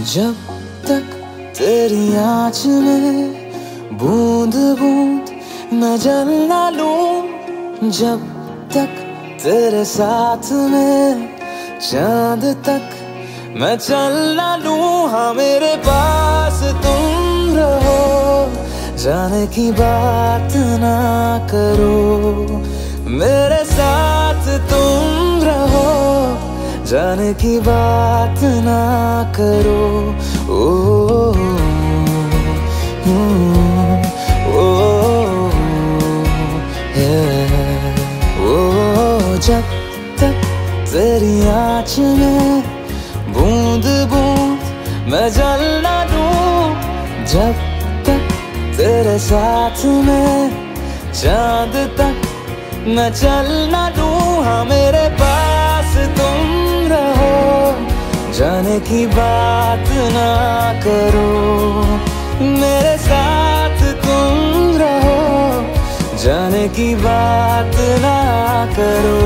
जब तक तेरी आँच में बूंद बूंद मैं जल ना लूं, जब तक तेरे साथ में चांद तक मैं चल ना लूं। हाँ मेरे पास तुम रहो, जाने की बात ना करो, मेरे साथ तुम रहो, जाने की बात ना करो। ओ, जब तक तेरी आँच में बूंद बूंद मैं जल ना लूं, जब तक तेरे साथ में चांद तक मैं चल ना लूं। हाँ मेरे पास तुम रहो, जाने की बात ना करो, मेरे साथ तुम रहो, जाने की बात ना करो।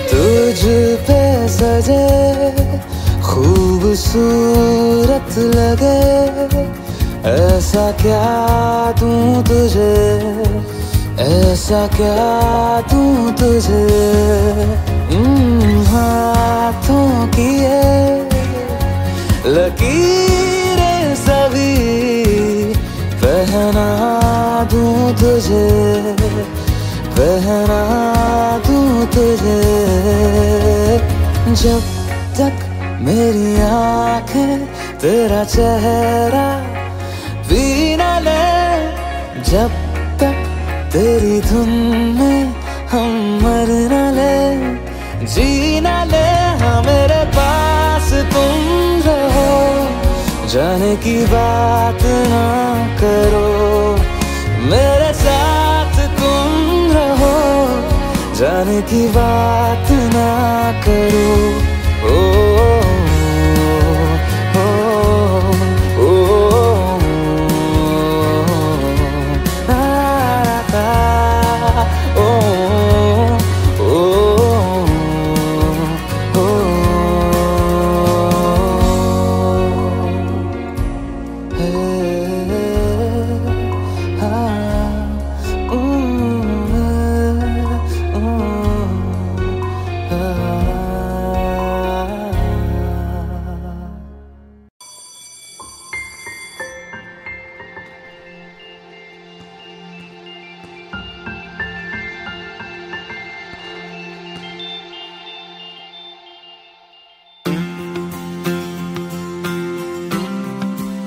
तुझ पे सजे खूबसूरत लगे, ऐसा क्या दूं तुझे, ऐसा क्या दूं तुझे। हाथों की ये लकीरें सभी पहना दूं तुझे, पहना दूं तुझे। जब तक मेरी आँखें तेरा चेहरा भी ना ले, जब तक तेरी धुन में हम मर ना ले, जी ना ले। हाँ मेरे पास तुम रहो, जाने की बात ना करो, मेरे साथ तुम रहो, जाने की बात ना करो।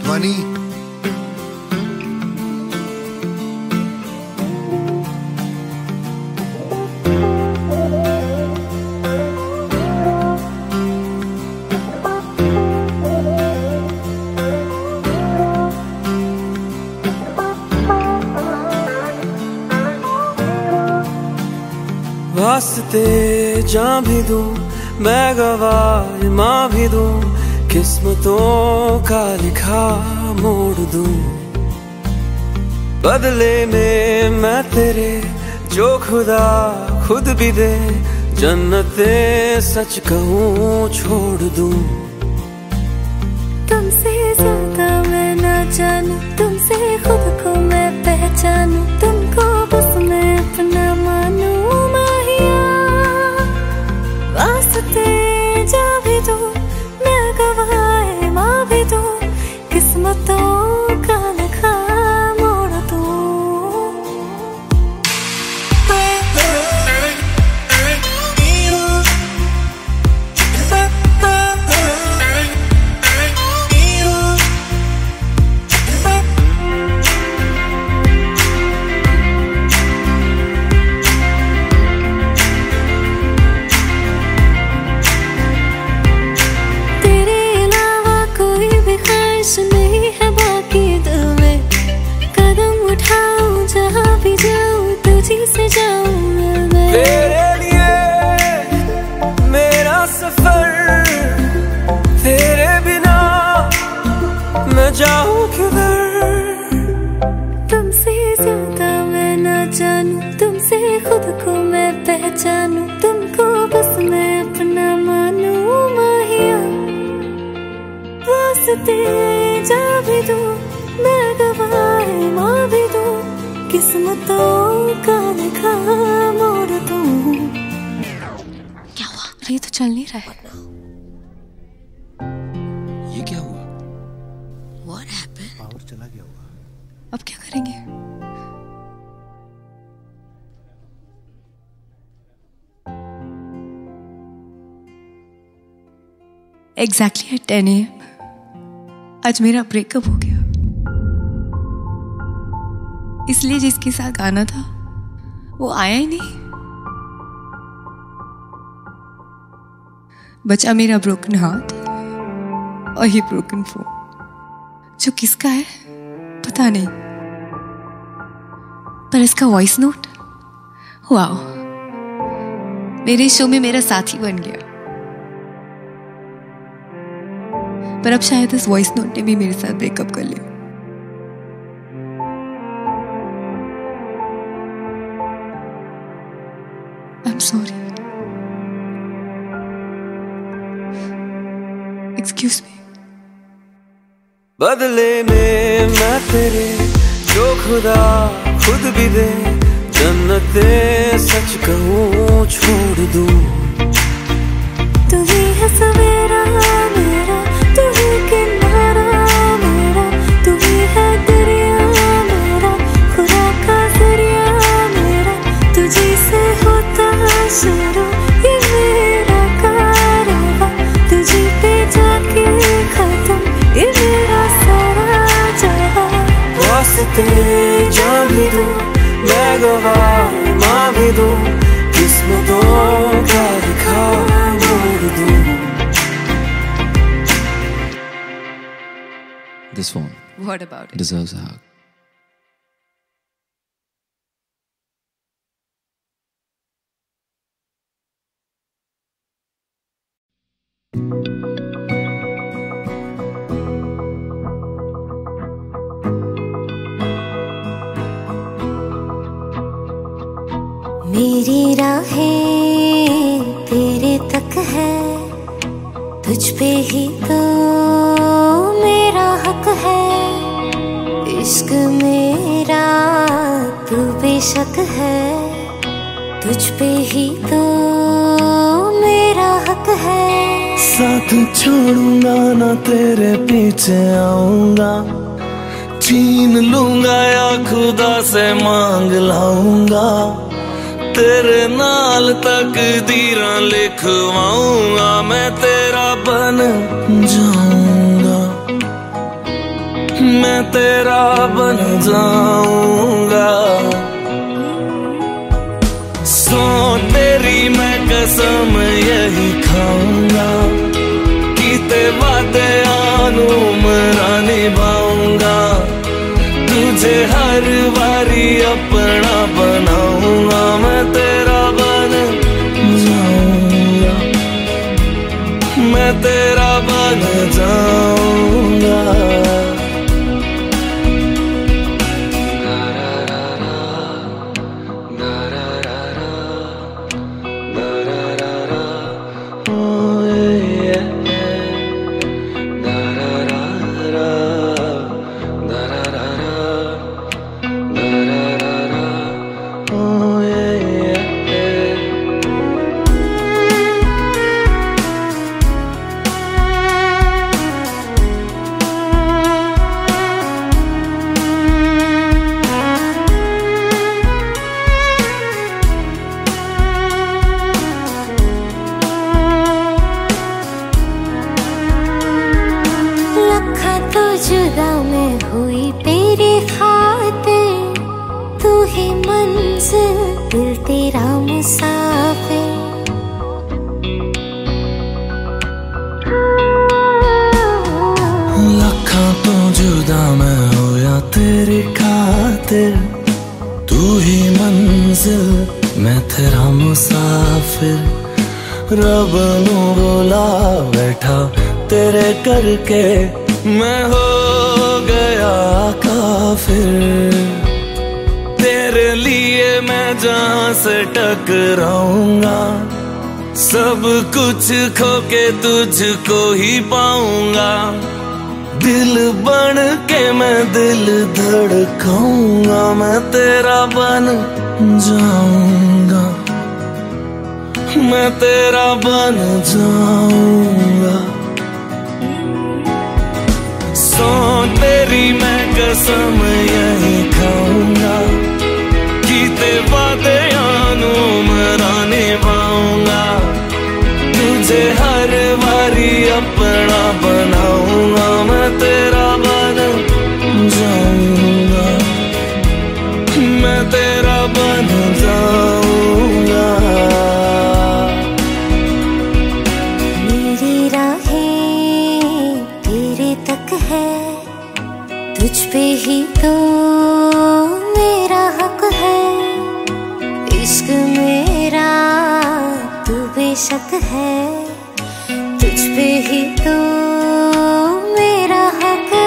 ध्वनि वास्ते जान भी दूं, मैं गवाह माँ भी दूं, किस्मतों का लिखा मोड़ दूं। बदले में मैं तेरे जो खुदा खुद भी दे, जन्नते सच कहूँ छोड़ दूं। तुमसे ज्यादा मैं ना जानूं, तुमसे खुद को मैं पहचानूं, तुमको बस मैं अपना मानूं। माहिया वास्ते जा भी दूं, मैं गवाह माँ भी दूं, किस्मतों का लिखा मोड़ दूं। पहचानूं, तुमको बस मैं अपना मानूं माहिया। वास्ते जा भी दूं, मैं गवाह मां भी दूं, किस्मतों का लिखा मोड़ दूं। क्या हुआ? ये तो चल नहीं रहा है। ये क्या हुआ? What happened? पावर चला गया होगा। अब क्या करेंगे? Exactly at 10 AM आज मेरा ब्रेकअप हो गया। इसलिए जिसके साथ आना था वो आया ही नहीं। बचा मेरा ब्रोकन हार्ट और ये ब्रोकन फोन, जो किसका है पता नहीं, पर इसका वॉइस नोट वाओ, मेरे शो में मेरा साथी बन गया। पर अब शायद इस वॉइस नोट ने भी मेरे साथ ब्रेकअप कर लिया। I'm sorry. Excuse me. बदले में मैं तेरे जो खुदा खुद भी दे, जन्नते सच कहूँ छोड़ दूँ। तू ही है सवेरा मेरा, तू ही किनारा मेरा, तू ही है दरिया मेरा, खुदा का जरिया मेरा। तुझी से होता शुरू ये मेरा कारवां, तुझी पे जाके खत्म ये मेरा सारा जहां। वास्ते जान भी दूं, मैं गवाह मां भी दूं, किस्मतों का लिखा मोड़ दूं। This one What about it? deserves a hug. मेरी राहें तेरे तक है, तुझ पे ही तो मेरा हक है। इश्क मेरा तू बेशक है, तुझ पे ही तो मेरा हक है। साथ छोड़ूंगा ना तेरे पीछे आऊंगा, छीन लूंगा या खुदा से मांग लाऊंगा। तेरे नाल तकदीरां लिखवाऊंगा, मैं तेरा बन जाऊंगा, मैं तेरा बन जाऊंगा। सो तेरी मैं कसम यही खाऊंगा, कीते वादे आनू मरा निभाऊंगा। तुझे हर बारी अपना बनाऊंगा, मैं तेरा बन जाऊंगा, मैं तेरा बन जाऊंगा। जुदा मैं हुई तेरी खातिर, तू ही मंजिल दिल तेरा मुसाफिर। लखां तो जुदा मैं होया तेरी खातिर, तू ही मंजिल मैं तेरा मुसाफिर। रब नू बोला बैठा तेरे करके, मैं हो गया काफिर। तेरे तेरे लिए मैं जहां से टकराऊंगा, सब कुछ खो के तुझको ही पाऊंगा। दिल बन के मैं दिल धड़काऊंगा, मैं तेरा बन जाऊंगा, मैं तेरा बन जाऊंगा। सौ तेरी मैं कसम यही खाऊंगा, कीते वादे यानू मराने पाऊंगा। तुझे हर बारी अपना बनाऊंगा, मैं तेरा बन जाऊंगा, मैं तेरा बन जाऊंगा। मेरी राहें तेरे तक है, तुझ पे ही तो मेरा हक है। इश्क मेरा तू बेशक है, तुझ पे ही तो मेरा हक है।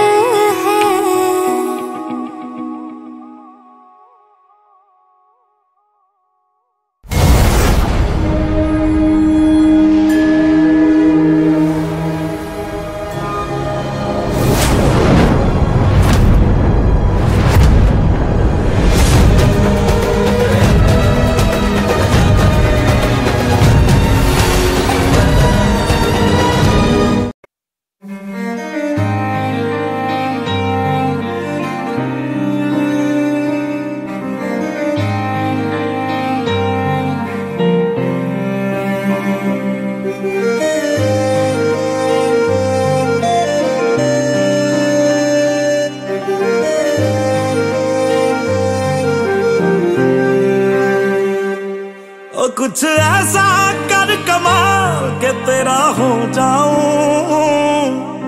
कुछ ऐसा कर कमाल के तेरा हो जाऊं,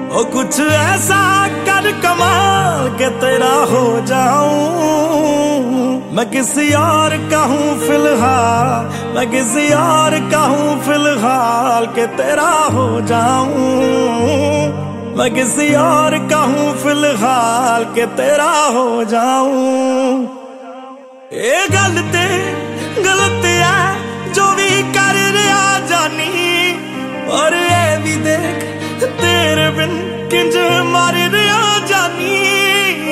ओ कुछ ऐसा कर कमाल के तेरा हो जाऊं। मैं किसी और का हूँ फिलहाल, मैं किसी और का हूँ फिलहाल के तेरा हो जाऊं। मैं किसी और का हूँ फिलहाल के तेरा हो जाऊं। ये गलती गलती है जो भी कर रहा जानी, और ये भी देख तेरे बिन किंज मर रहा जानी।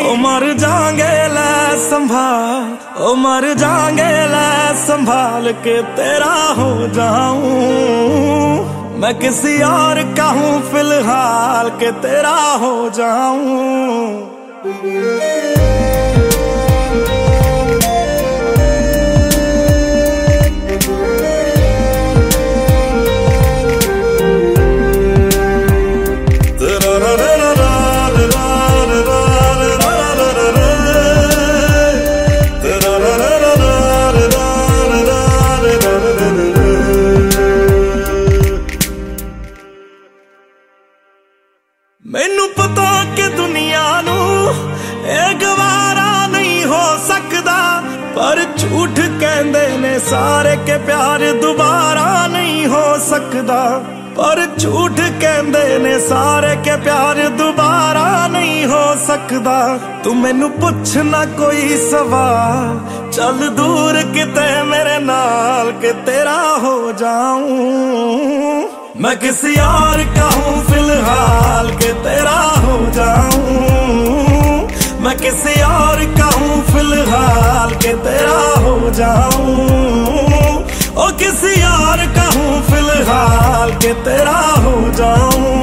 ओ मर जाएंगे लै संभाल, ओ मर जाएंगे लै संभाल के तेरा हो जाऊं। मैं किसी और का हूँ फिलहाल के तेरा हो जाऊं। मैनू पता कि दुनिया नू ये गवारा नहीं हो सकदा, पर झूठ कहंदे ने सारे के प्यार दोबारा नहीं हो सकदा। पर झूठ कहंदे ने सारे के प्यार दोबारा नहीं हो सकदा। तू मैनू पुछ ना कोई सवाल, चल दूर किते मेरे नाल के तेरा हो जाऊं। मैं किसी और का हूँ फिलहाल के तेरा हो जाऊं। मैं किसी और का हूँ फिलहाल के तेरा हो जाऊं। ओ किसी और का हूँ फिलहाल के तेरा हो जाऊं।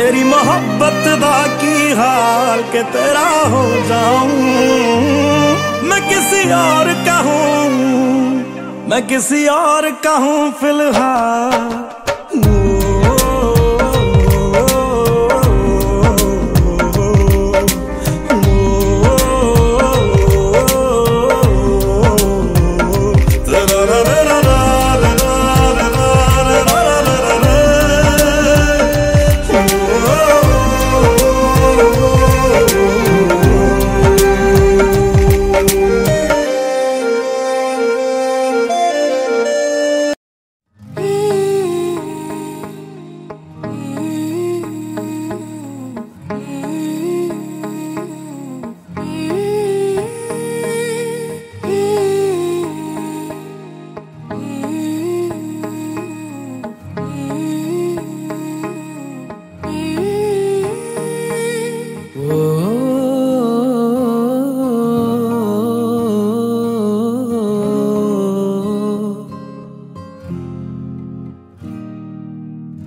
तेरी मोहब्बत दा की हाल के तेरा हो जाऊं। मैं किसी और का हूं, मैं किसी और का हूं फिलहाल।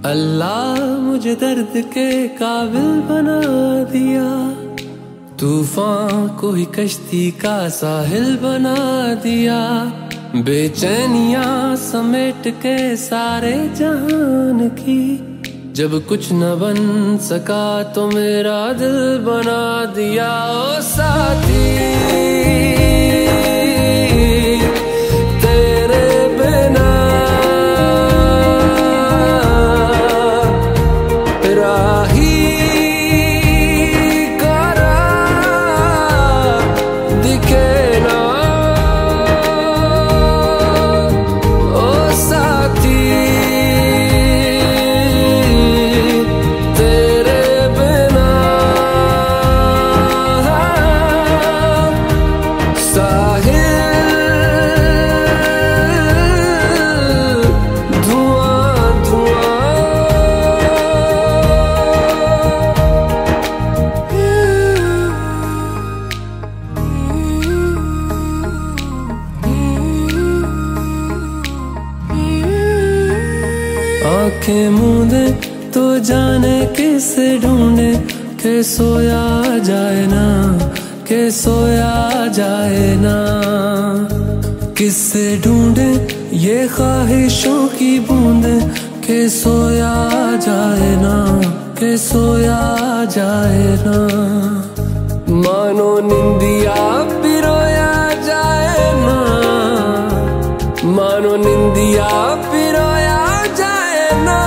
अल्लाह मुझे दर्द के काबिल बना दिया, तूफान को ही कश्ती का साहिल बना दिया। बेचैनियां समेट के सारे जहान की, जब कुछ न बन सका तो मेरा दिल बना दिया। ओ साथी आंखें मूंदे तो जाने किसे ढूंढे, के सोया जाए ना, के सोया जाए ना। किससे ढूंढे ये ख्वाहिशों की बूंदे, के सोया जाए ना, के सोया जाए ना। मानो निंदिया पिरोया जाए ना, मानो निंदिया पिरोया जाए ना।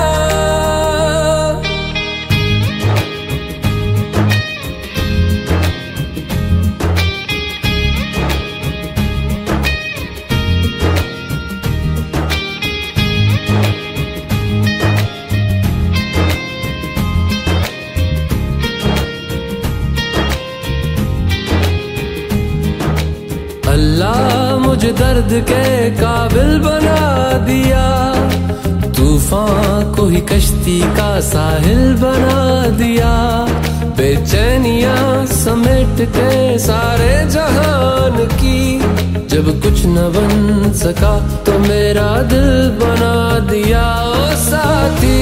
अल्लाह मुझे दर्द के काबिल बना दिया, तूफान को ही कश्ती का साहिल बना दिया। बेचैनियां समेट के सारे जहान की, जब कुछ न बन सका तो मेरा दिल बना दिया। ओ साथी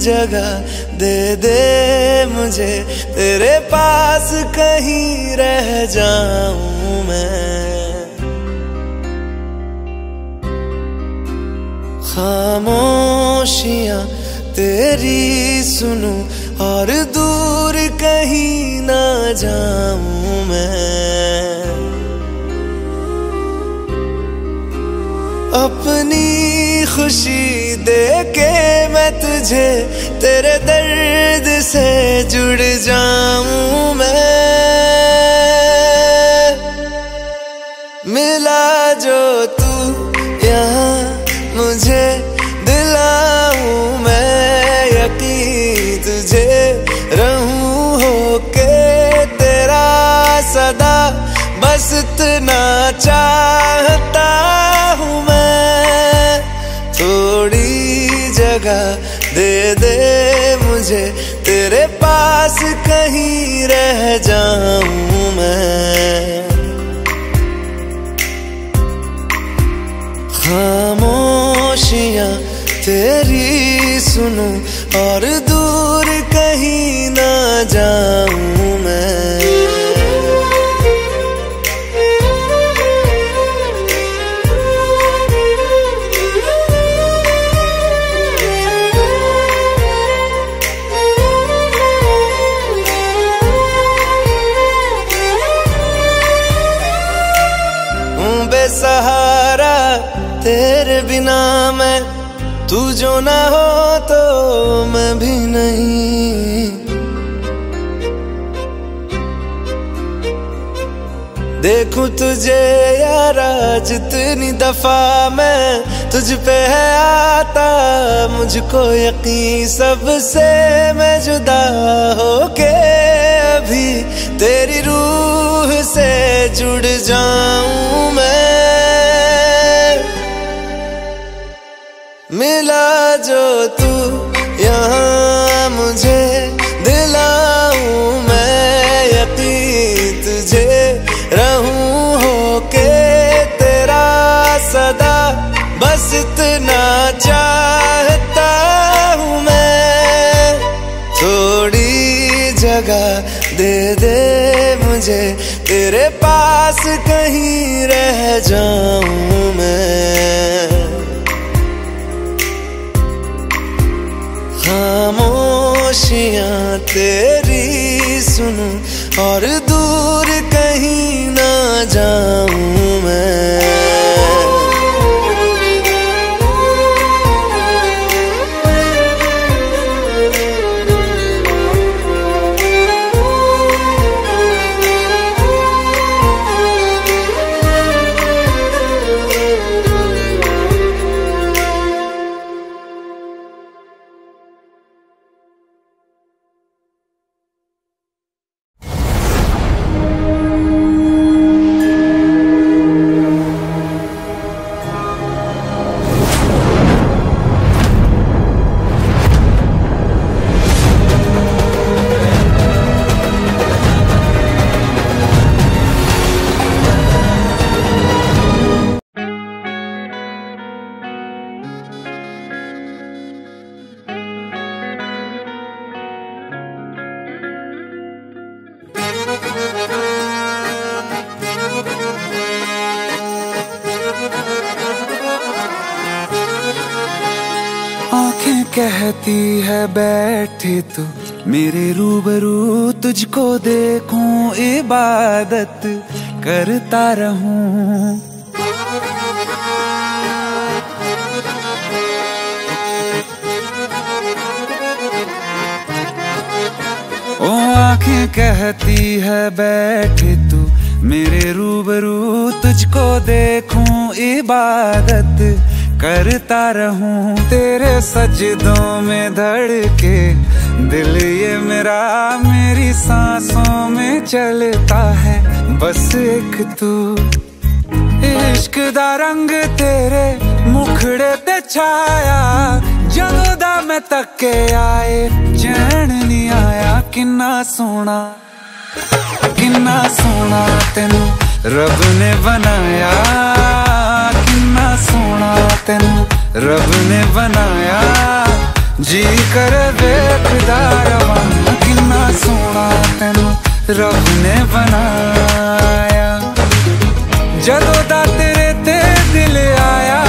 जगह दे दे मुझे, तेरे पास कहीं रह जाऊं मैं। खामोशियां तेरी सुनूं और दूर कहीं ना जाऊं मैं। अपनी खुशी देके मैं तुझे तेरे दर्द से जुड़ जाऊं मैं। मिला जो तू यहाँ मुझे दिलाऊं मैं यकीन तुझे रहूं होके तेरा सदा, बस इतना चाहता हूँ मैं। थोड़ी जगह दे दे मुझे, तेरे पास कहीं रह जाऊं मैं। खामोशियां तेरी सुनूं और दूर कहीं ना जाऊं मैं। बेसहारा तेरे बिना मैं, तू जो ना हो तो मैं भी नहीं। देखूं तुझे यारा जितनी दफा मैं तुझ पे है आता, मुझको यकीन सबसे मैं जुदा होके अभी तेरी रूह से जुड़ जाऊं मैं। मिला जो तू यहाँ मुझे दिलाऊं मैं यकीन तुझे रहूं होके तेरा सदा, बस इतना चाहता हूँ मैं। थोड़ी जगह दे दे मुझे, तेरे पास कहीं रह जाऊं मैं। खामोशियां तेरी सुनूं और दूर कहीं ना जाऊं मैं। कहती है बैठे तू मेरे रूबरू, तुझको देखूं इबादत करता रहूं। ओ आंखें कहती है बैठे तू मेरे रूबरू, तुझको देखूं इबादत करता रहूं। तेरे सजदों में धड़के दिल ये मेरा, मेरी सांसों में चलता है बस एक तू। इश्क दा रंग तेरे मुखड़े ते छाया, जदों दा मैं तके आए चैन नहीं आया। किन्ना सोना तेनू रब ने बनाया, किन्ना सोना तेनू रब ने बनाया। जी कर वेखदा रवां किन्ना सोहना तैनू रब ने बनाया। जदों दा तेरे ते दिल आया,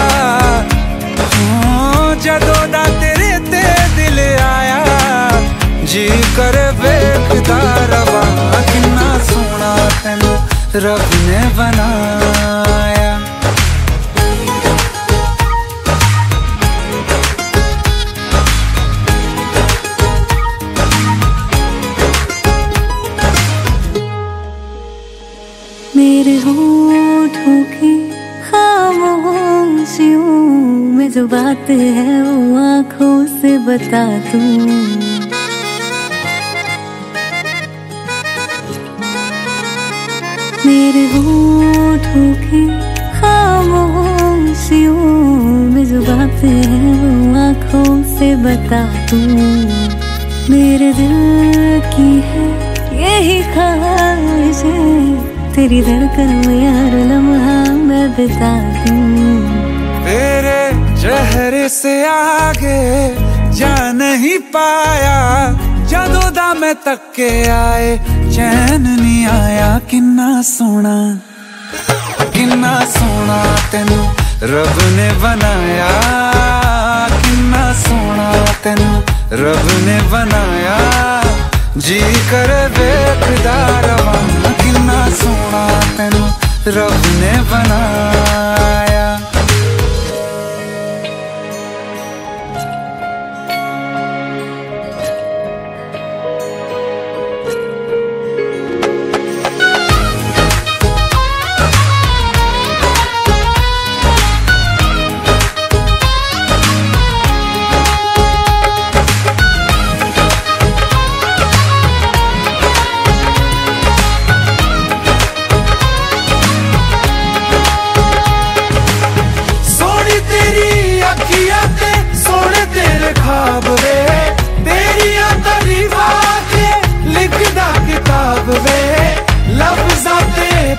जदों दा तेरे ते दिल आया, जी कर वेखदा रवां किन्ना सोहना तैनू रब ने बनाया। मेरे होठों की खामोशियों में जो बात है वो आँखों से बता दूं। मेरे होठों की खामोशियों में जो बात है वो आँखों से बता दूं। मेरे दिल की है यही ख्वाहिशें, तेरी धड़कन में हर लम्हा मैं बिता दूं। तेरे चेहरे से आगे जा नहीं पाया, जदों दा मैं तक्के आए चैन नहीं आया। किन्ना सोहना तैनू रब ने बनाया, किन्ना सोहना तैनू रब ने बनाया। जी कर वेखदा रवां किन्ना सोहना तैनू रब ने बनाया।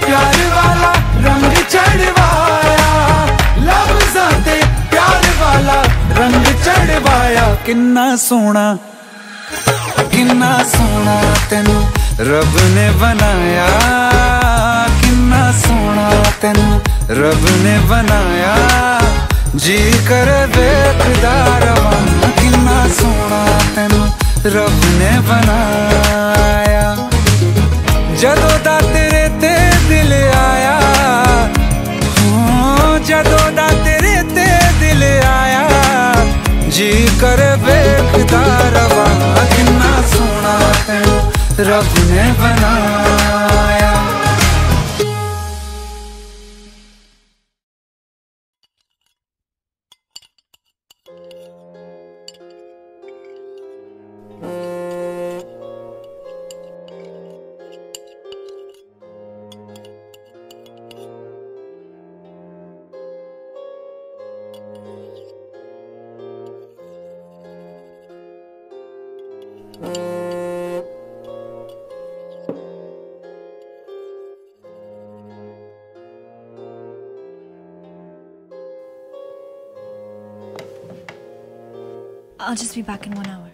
प्यार वाला रंग चढ़वाया, लफ्ज़ां ते प्यार वाला रंग चढ़वाया। किन्ना सोहना तैनू रब ने बनाया, किन्ना सोहना तैनू रब ने बनाया। जी कर वेखदा रवां किन्ना सोहना तैनू रब ने बनाया। जदों दा तेरे ते दिल आया, जदों दा तेरे ते दिल आया, जी कर वेखदा रवां किन्ना सोहना तैनू रब ने बनाया। I'll just be back in 1 hour.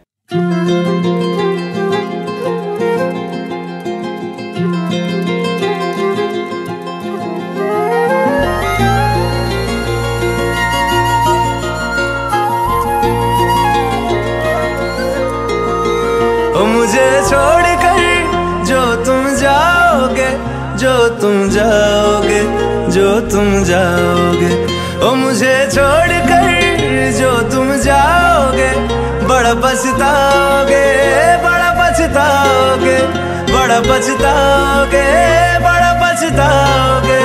ओ मुझे छोड़कर जो तुम जाओगे, जो तुम जाओगे, जो तुम जाओगे। ओ मुझे छोड़कर जो तुम जाओगे, बड़ा पछताओगे, बड़ा पछताओगे, बड़ा पछताओगे, बड़ा पछताओगे।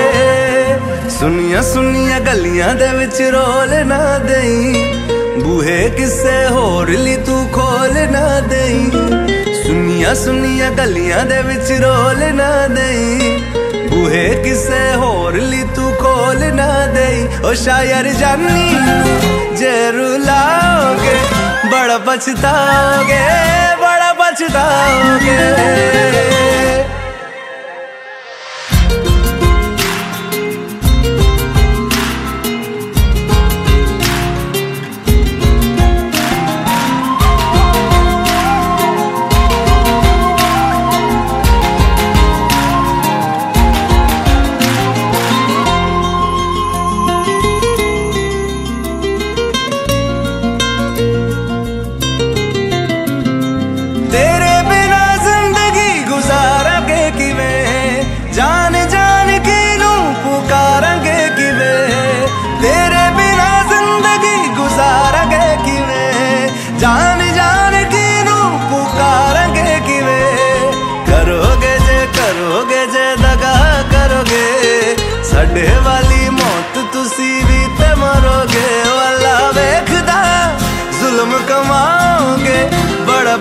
सुनिया सुनिया गलियां दे विच रोल ना देई, बूहे किसे होर ली तू खोल ना देई। सुनिया सुनिया गलियां दे विच रोल ना देई, बूहे किसे होर ली तू खोल ना देई। ओ शायर जानी जे रुलाओगे, बड़ा पछताओगे, बड़ा पछताओगे।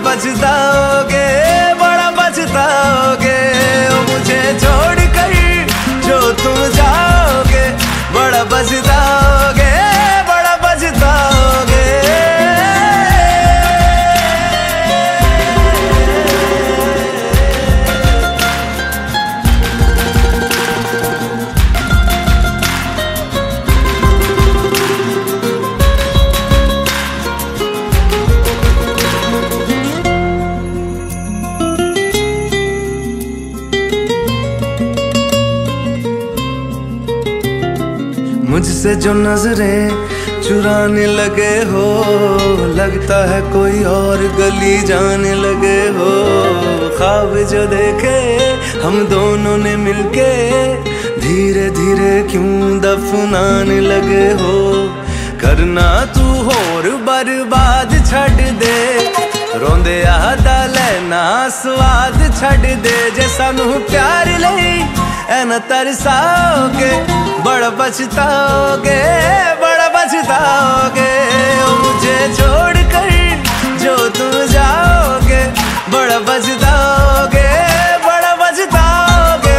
पछताओगे, बड़ा पछताओगे। मुझे छोड़ कर जो तुम जाओगे, बड़ा पछताओगे, बड़ा पछताओगे। मुझसे जो नजरें चुराने लगे हो, लगता है कोई और गली जाने लगे हो। ख्वाब जो देखे हम दोनों ने मिलके, धीरे धीरे क्यों दफनाने लगे हो। करना तू होर बर्बाद छड़ दे, रोंदे आदा लेना स्वाद छड़ दे। जे सानू प्यार लई ऐना तरसाओगे, बड़ा पछताओगे, बड़ा पछताओगे। मुझे छोड़ कर जो तुम जाओगे, बड़ा पछताओगे, बड़ा पछताओगे।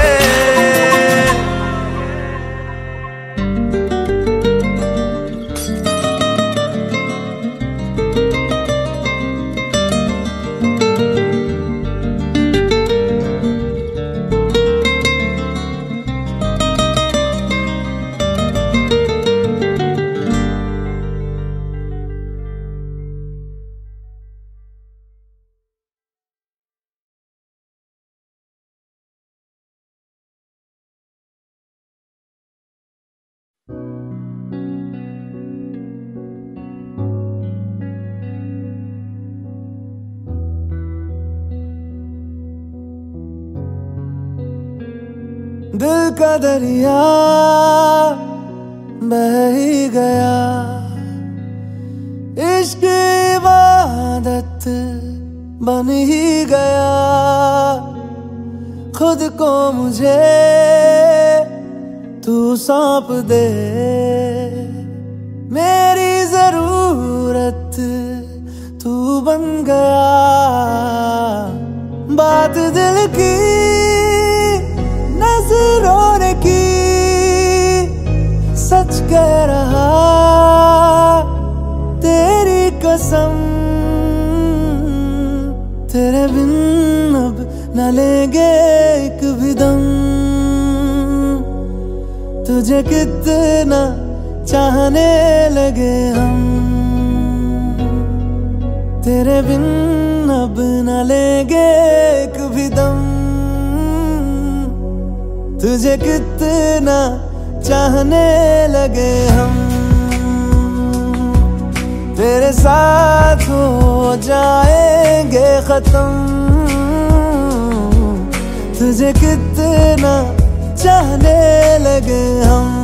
दिल का दरिया बह ही गया, इश्क इबादत बन ही गया। खुद को मुझे तू सौंप दे, मेरी जरूरत तू बन गया। बात दिल की नजरों ने की, सच कह रहा तेरी कसम। तेरे बिन अब न लेंगे एक भी दम, तुझे कितना चाहने लगे हम। तेरे बिन अब न लेंगे एक भी दम, तुझे कितना चाहने लगे हम। तेरे साथ हो जाएंगे खत्म, तुझे कितना चाहने लगे हम।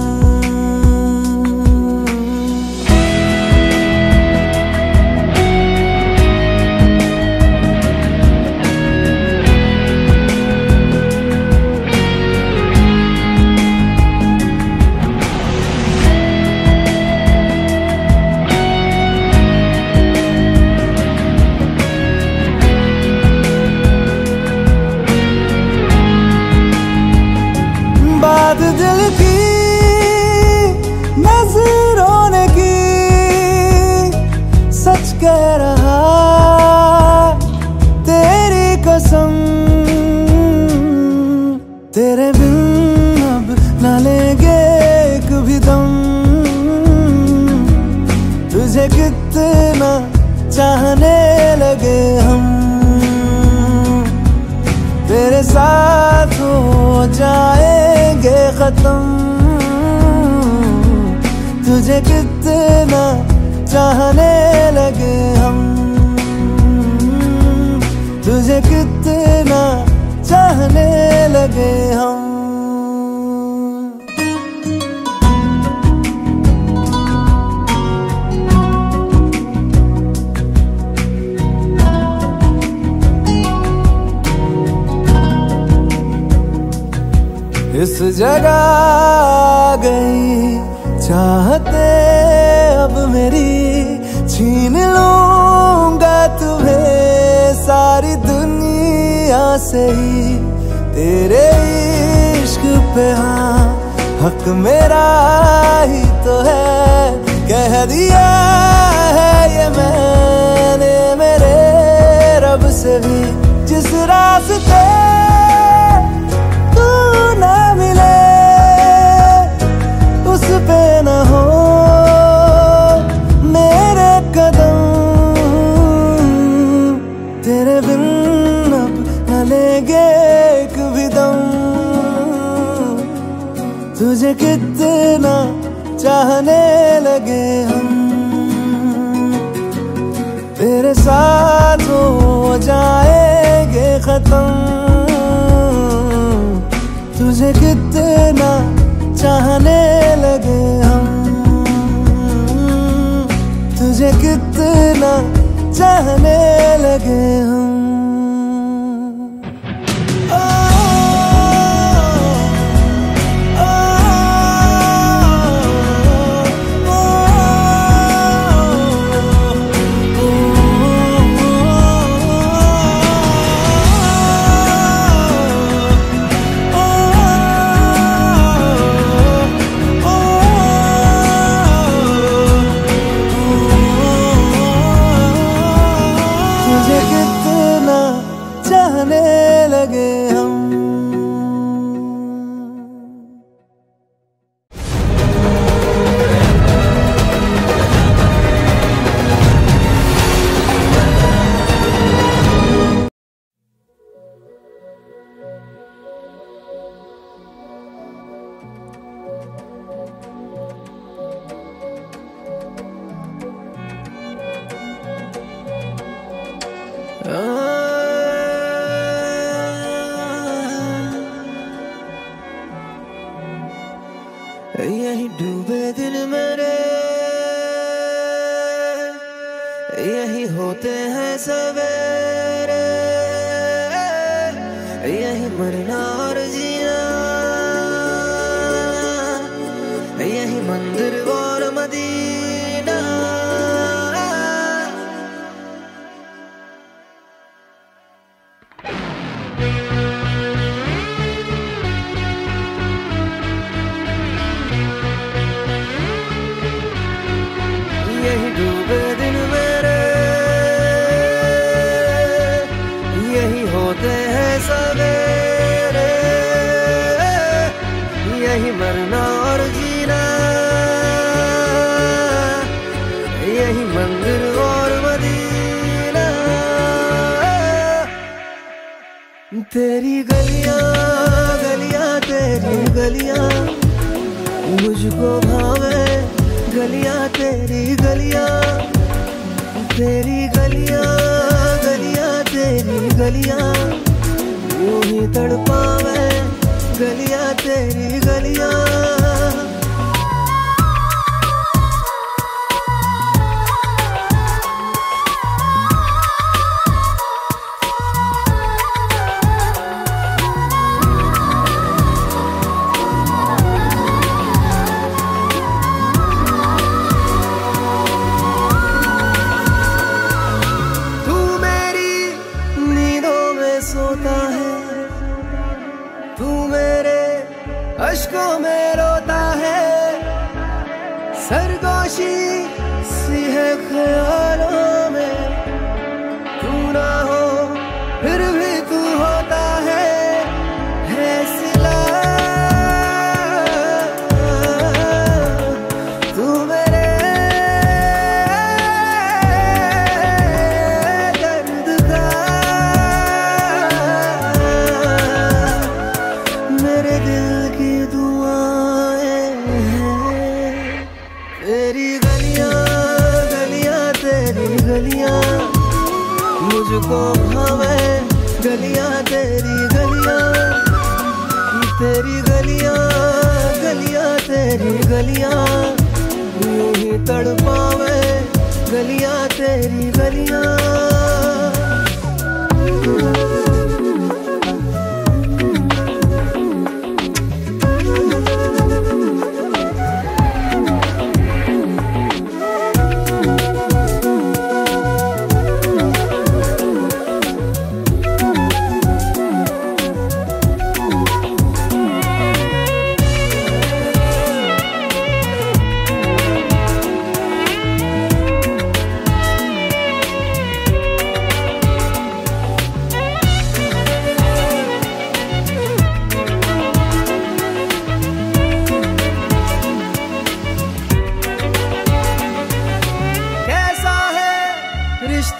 बात दिल की नजरों ने की, सच कह रहा तेरी कसम। तेरे बिन अब न लेंगे एक भी दम, तुझे कितना चाहने लगे हम। तेरे साथ हो जाएंगे खत्म, तुझे कितना चाहने लगे हम। तुझे कितना चाहने लगे हम। इस जगह आ गई चाहते अब मेरी, छीन लूंगा तुम्हें दुनिया से ही तेरे इश्क पे, हाँ हक मेरा ही तो है। कह दिया है ये मैंने मेरे रब से भी, जिस रास्ते तू ना मिले उस पे न हो मेरे कदम, तेरे बिन अब न लेंगे एक भी दम। तुझे कितना चाहने लगे हम, तेरे साथ हो जाएंगे खत्म। तुझे कितना चाहने लगे हम, तुझे कितना चाहने लगे हम। यही डूबे दिन मेरे, यही होते हैं सवेरे, यही मरना और जीना, यही मंदिर और मदीना। यही डूबे दिन मेरे, यही होते हैं सवेरे, यही मरना और जीना, यही मंदिर और मदीना। तेरी गलियां गलियां तेरी गलियां मुझको भावे, गलियां तेरी गलियां, तेरी गलियां गलियां तेरी गलियां यूं ही तड़पावे, गलियां तेरी गलियां। अश्कों में रोता है, सरगोशी सी है ख्यालों में, तू ना हो फिर भी तू होता है सिला। तू मेरे दर्द का, मेरे दिल की दुआएं हैं। तेरी गलियां गलियां तेरी गलियां मुझको भावे, गलियां तेरी गलियां, तेरी गलियां गलियां तेरी गलियां यूं ही तड़पावे, गलियां तेरी गलियां।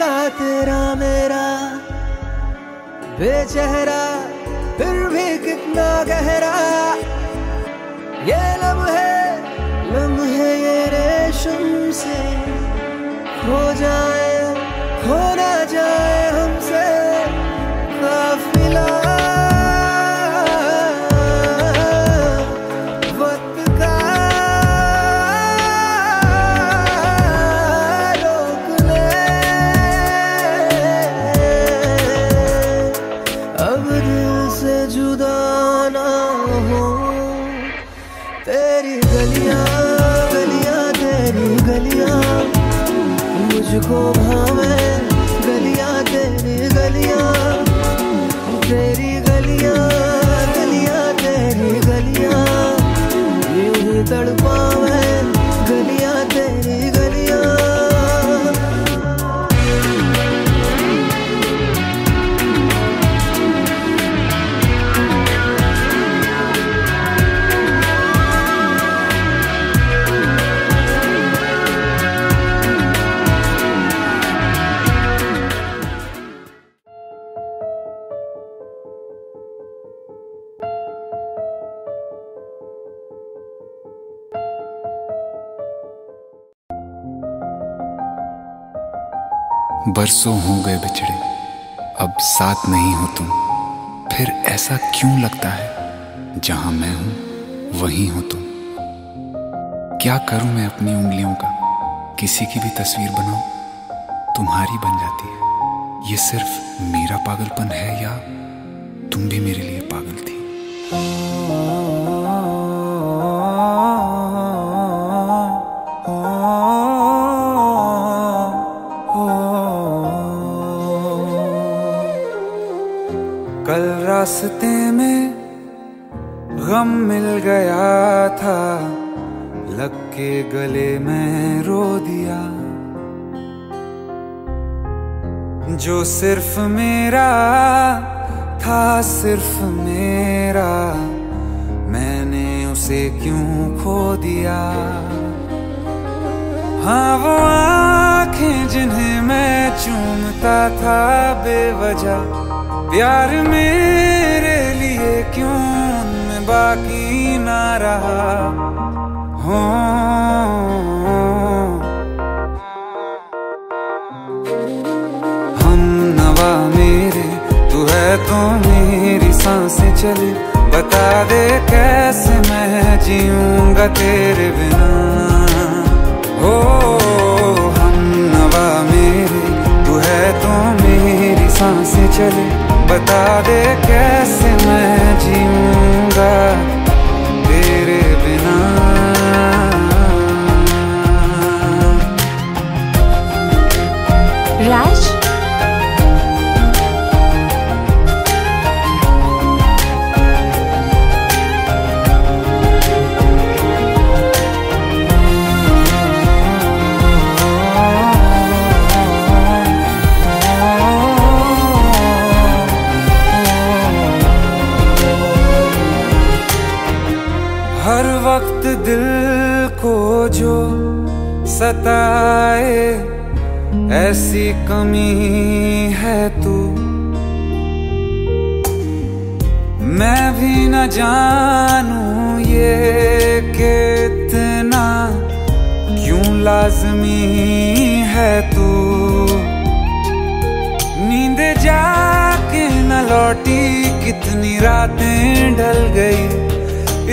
रिश्ता तेरा मेरा बेचेहरा फिर भी कितना गहरा, ये लम्हे लम्हे ये रेशम से खो जाए खो ना जाए हमसे काफिला वक्त का रोक ले, अब दिल से जुदा ना हो। तेरी गलियां गलियां तेरी गलियां मुझको भावे, गलियां तेरी गलियां तेरी गलियां गलियां तेरी गलियां यूं ही तड़पावे, गलियां तेरी गलियां। बरसों हो गए बिछड़े, अब साथ नहीं हो तुम, फिर ऐसा क्यों लगता है जहां मैं हूं वहीं हो तुम। क्या करूं मैं अपनी उंगलियों का, किसी की भी तस्वीर बनाऊं तुम्हारी बन जाती है। ये सिर्फ मेरा पागलपन है या तुम भी मेरे लिए पागल थी। कल रास्ते में गम मिल गया था, लग के गले में रो दिया। जो सिर्फ मेरा था सिर्फ मेरा, मैंने उसे क्यों खो दिया। हाँ वो आँखें जिन्हें मैं चूमता था बेवजह, प्यार मेरे लिए क्यों उनमें बाकी ना रहा। हो हम नवा मेरे, तू है तो मेरी सांसें चले, बता दे कैसे मैं जीऊंगा तेरे बिना। हो हम नवा मेरे, तू है तो मेरी सांसें चले, बता दे कैसे मैं जीऊंगा तेरे बिना। राज हर वक्त दिल को जो सताए ऐसी कमी है तू, मैं भी न जानूं ये कि इतना क्यों लाज़मी है तू। नींद जाके न लौटी कितनी रातें ढल गई,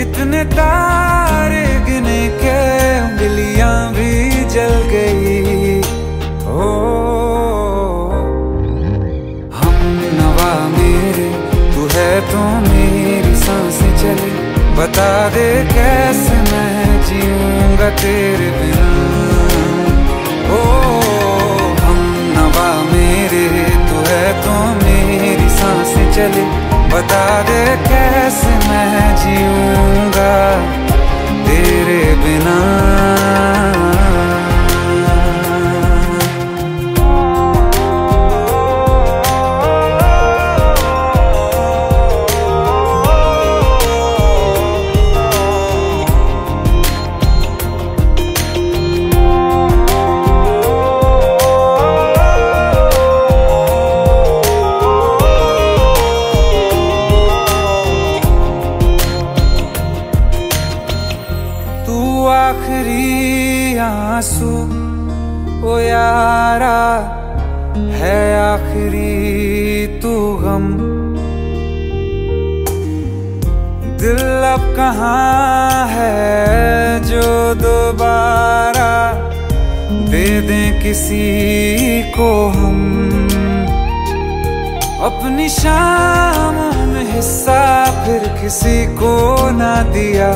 इतने तारे गिने के उंगलियां भी जल गई। ओ हम नवा मेरे, तू है तो मेरी सांसें चले, बता दे कैसे मैं जीऊंगा तेरे बिना। ओ हम नवा मेरे, तू है तो मेरी सांसें चले, बता दे कैसे मैं जीऊंगा तेरे बिना। आंसू ओ यारा है आखिरी तू गम। दिल अब कहाँ है जो दोबारा दे दें किसी को हम। अपनी शामों में हिस्सा फिर किसी को ना दिया।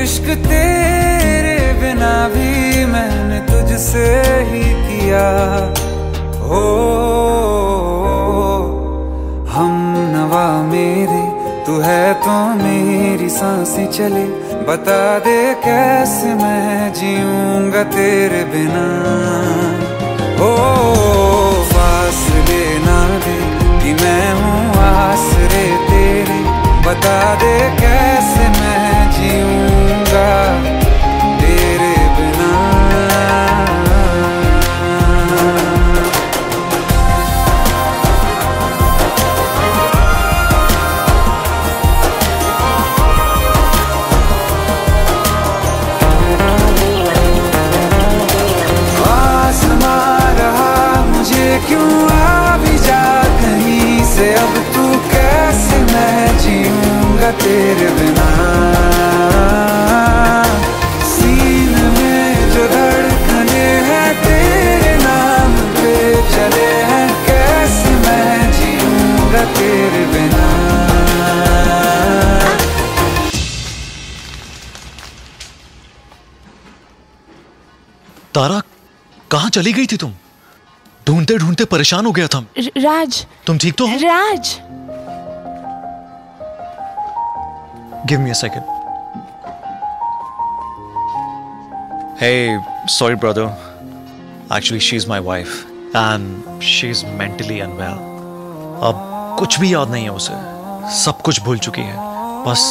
इश्क तेरे बिना भी मैंने तुझसे ही किया। हो हम नवा मेरे तू है तो मेरी सांसें चले। बता दे कैसे मैं जीऊंगा तेरे बिना। ओ फासले ना दे कि मैं हूँ आसरे तेरे। बता दे कैसे मैं जीऊंगा तेरे बिना। क्यों आ भी जा कहीं से अब तू कैसे मैं जीऊंगा तेरे बिना। सीने में जो धड़कने हैं तेरे नाम पे चले हैं। कैसे मैं जीऊंगा तेरे बिना। तारा कहाँ चली गई थी तुम? ढूंढते ढूंढते परेशान हो गया था। राज तुम ठीक तो हो? Raj give me a second. Hey, sorry brother. Actually she is my wife and she is mentally unwell. अब कुछ भी याद नहीं है उसे, सब कुछ भूल चुकी है। बस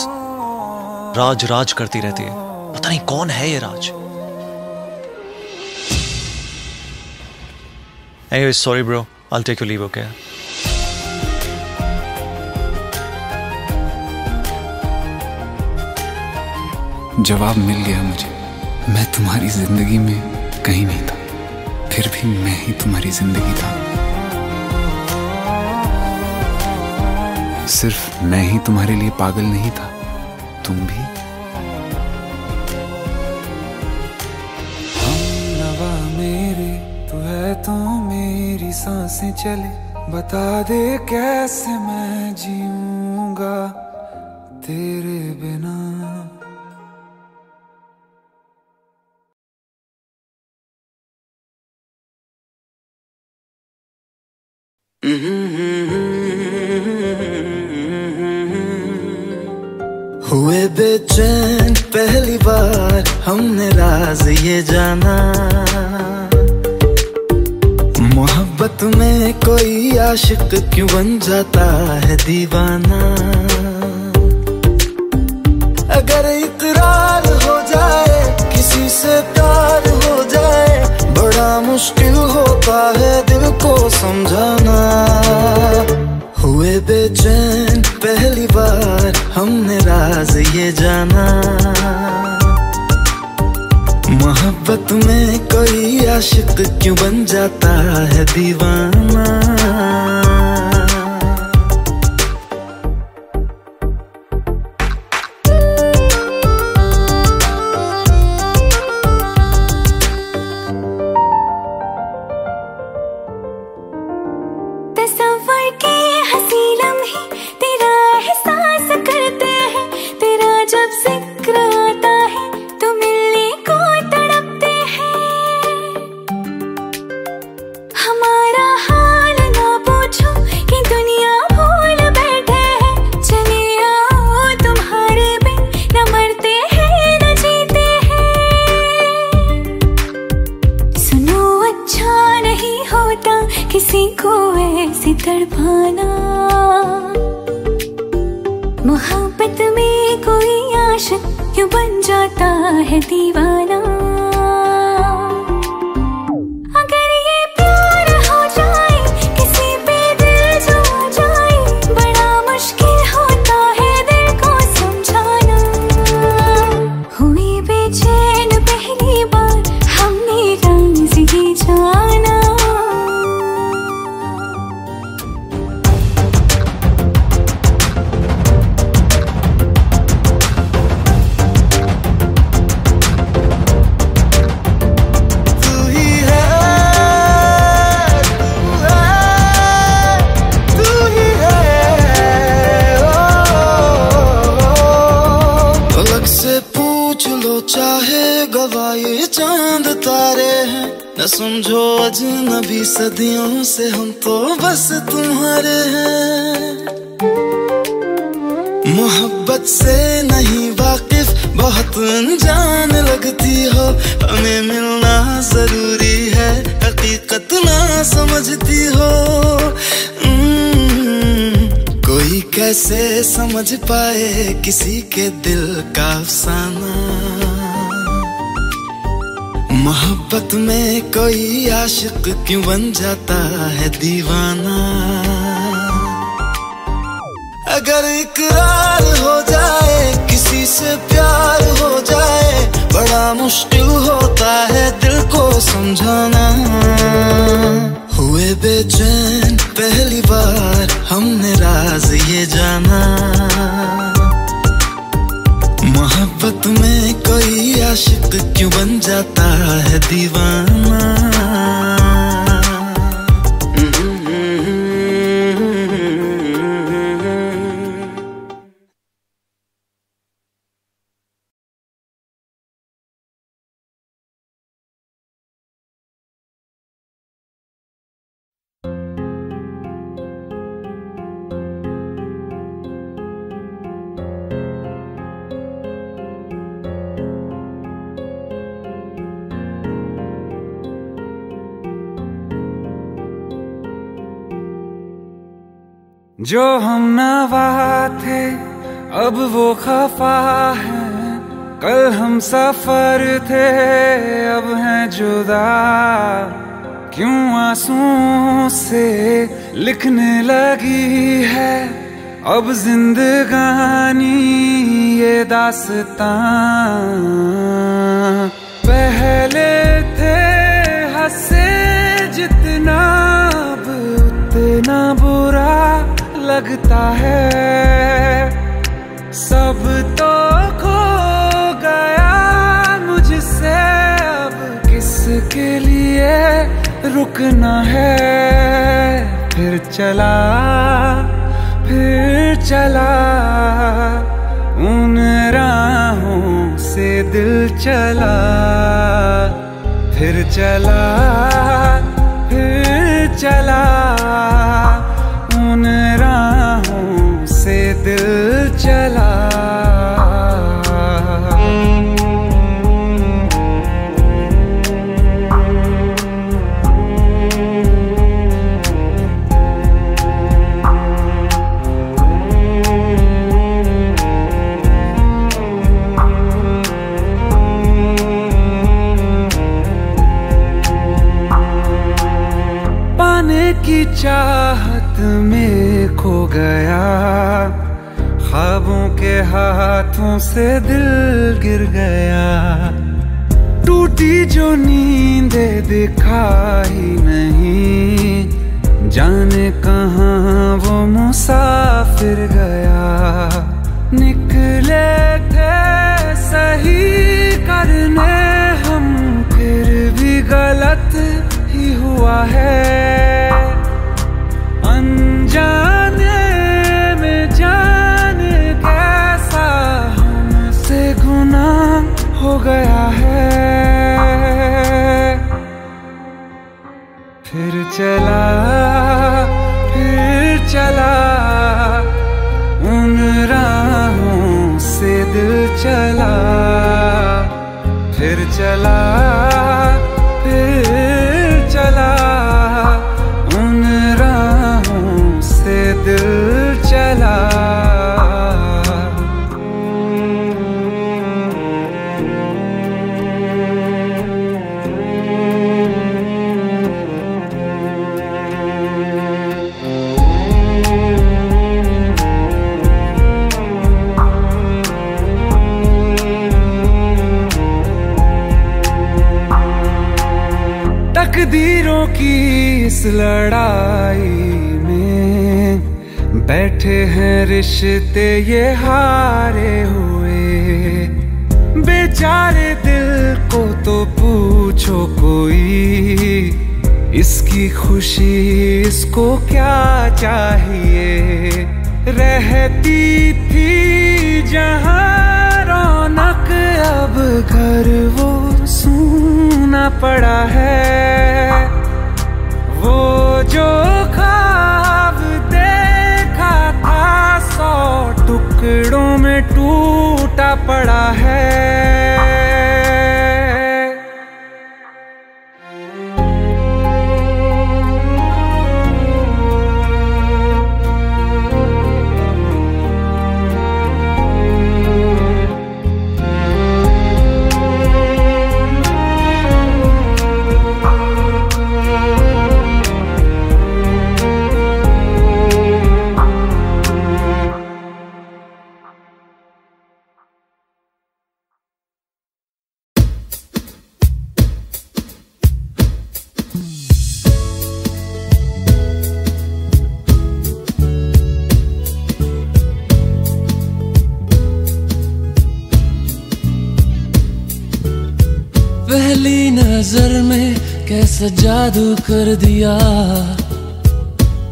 राज राज करती रहती है। पता नहीं कौन है ये राज। Anyway, sorry bro. I'll take your leave, okay? जवाब मिल गया मुझे। मैं तुम्हारी जिंदगी में कहीं नहीं था, फिर भी मैं ही तुम्हारी जिंदगी था। सिर्फ मैं ही तुम्हारे लिए पागल नहीं था, तुम भी। हम नवा मेरे तू है तो मेरी सांसें चले। बता दे कैसे मैं जीऊंगा तेरे बिना। हुए बेचैन पहली बार हमने राज ये जाना। मोहब्बत में कोई आशिक क्यों बन जाता है दीवाना। अगर इकरार हो जाए किसी से प्यार हो जाए, बड़ा मुश्किल होता है दिल को समझाना। हुए बेचैन पहली बार हमने राज ये जाना। मोहब्बत में कोई आशिक क्यों बन जाता है दीवाना। किसी को ऐसी तड़पाना। मोहब्बत में कोई आशिक क्यों बन जाता है दीवाना। अगर ये प्यार हो जाए किसी पे दिल जो आ जाए, बड़ा मुश्किल होता है दिल को समझाना। हुई बेचैन पहली बार हम हैं, न समझो अजनबी सदियों से हम तो बस तुम्हारे हैं। मोहब्बत से नहीं वाकिफ, बहुत अनजान लगती हो, हमें मिलना जरूरी है, हकीकत ना समझती हो। कोई कैसे समझ पाए किसी के दिल का अफसाना, मोहब्बत में कोई आशिक क्यों बन जाता है दीवाना। अगर इकरार हो जाए किसी से प्यार हो जाए, बड़ा मुश्किल होता है दिल को समझाना। हुए बेचैन पहली बार हमने राज ये जाना, मोहब्बत में कोई आशिक क्यों बन जाता है दीवाना। जो हम नवा थे अब वो खफा है, कल हम सफर थे अब हैं जुदा। क्यों आंसुओं से लिखने लगी है अब जिंदगानी ये दास्तां। पहले थे हंसे जितना अब उतना बुरा लगता है। सब तो खो गया मुझसे, अब किसके लिए रुकना है। फिर चला उन राहों से दिल चला। फिर चला उन राहों से दिल चला। की चाहत में खो गया, ख्वाबों के हाथों से दिल गिर गया। टूटी जो नींदे दिखाई नहीं, जाने कहाँ वो मुसाफिर गया। निकले थे सही करने हम, फिर भी गलत ही हुआ है। अनजाने में जाने कैसा हमसे गुनाह हो गया है। फिर चला उन राहों से दिल चला। फिर चला उन राहों से दिल चला। तकदीरों की इस लड़ाई में बैठे हैं रिश्ते ये हारे हुए। बेचारे दिल को तो पूछो कोई, इसकी खुशी इसको क्या चाहिए। रहती थी जहां रौनक अब घर वो सूना पड़ा है। वो जो ख्वाब देखा था 100 टुकड़ों में टूटा पड़ा है। पहली नजर में कैसा जादू कर दिया,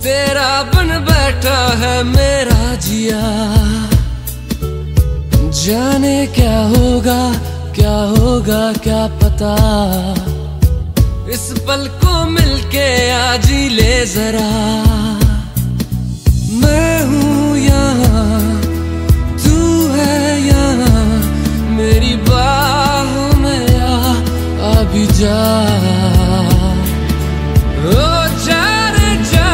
तेरा बन बैठा है मेरा जिया। जाने क्या होगा क्या पता, इस पल को मिलके आज ही ले जरा। मैं हूँ यहाँ, तू है यहाँ, मेरी बाहों में अभी जा। ओ जाने जा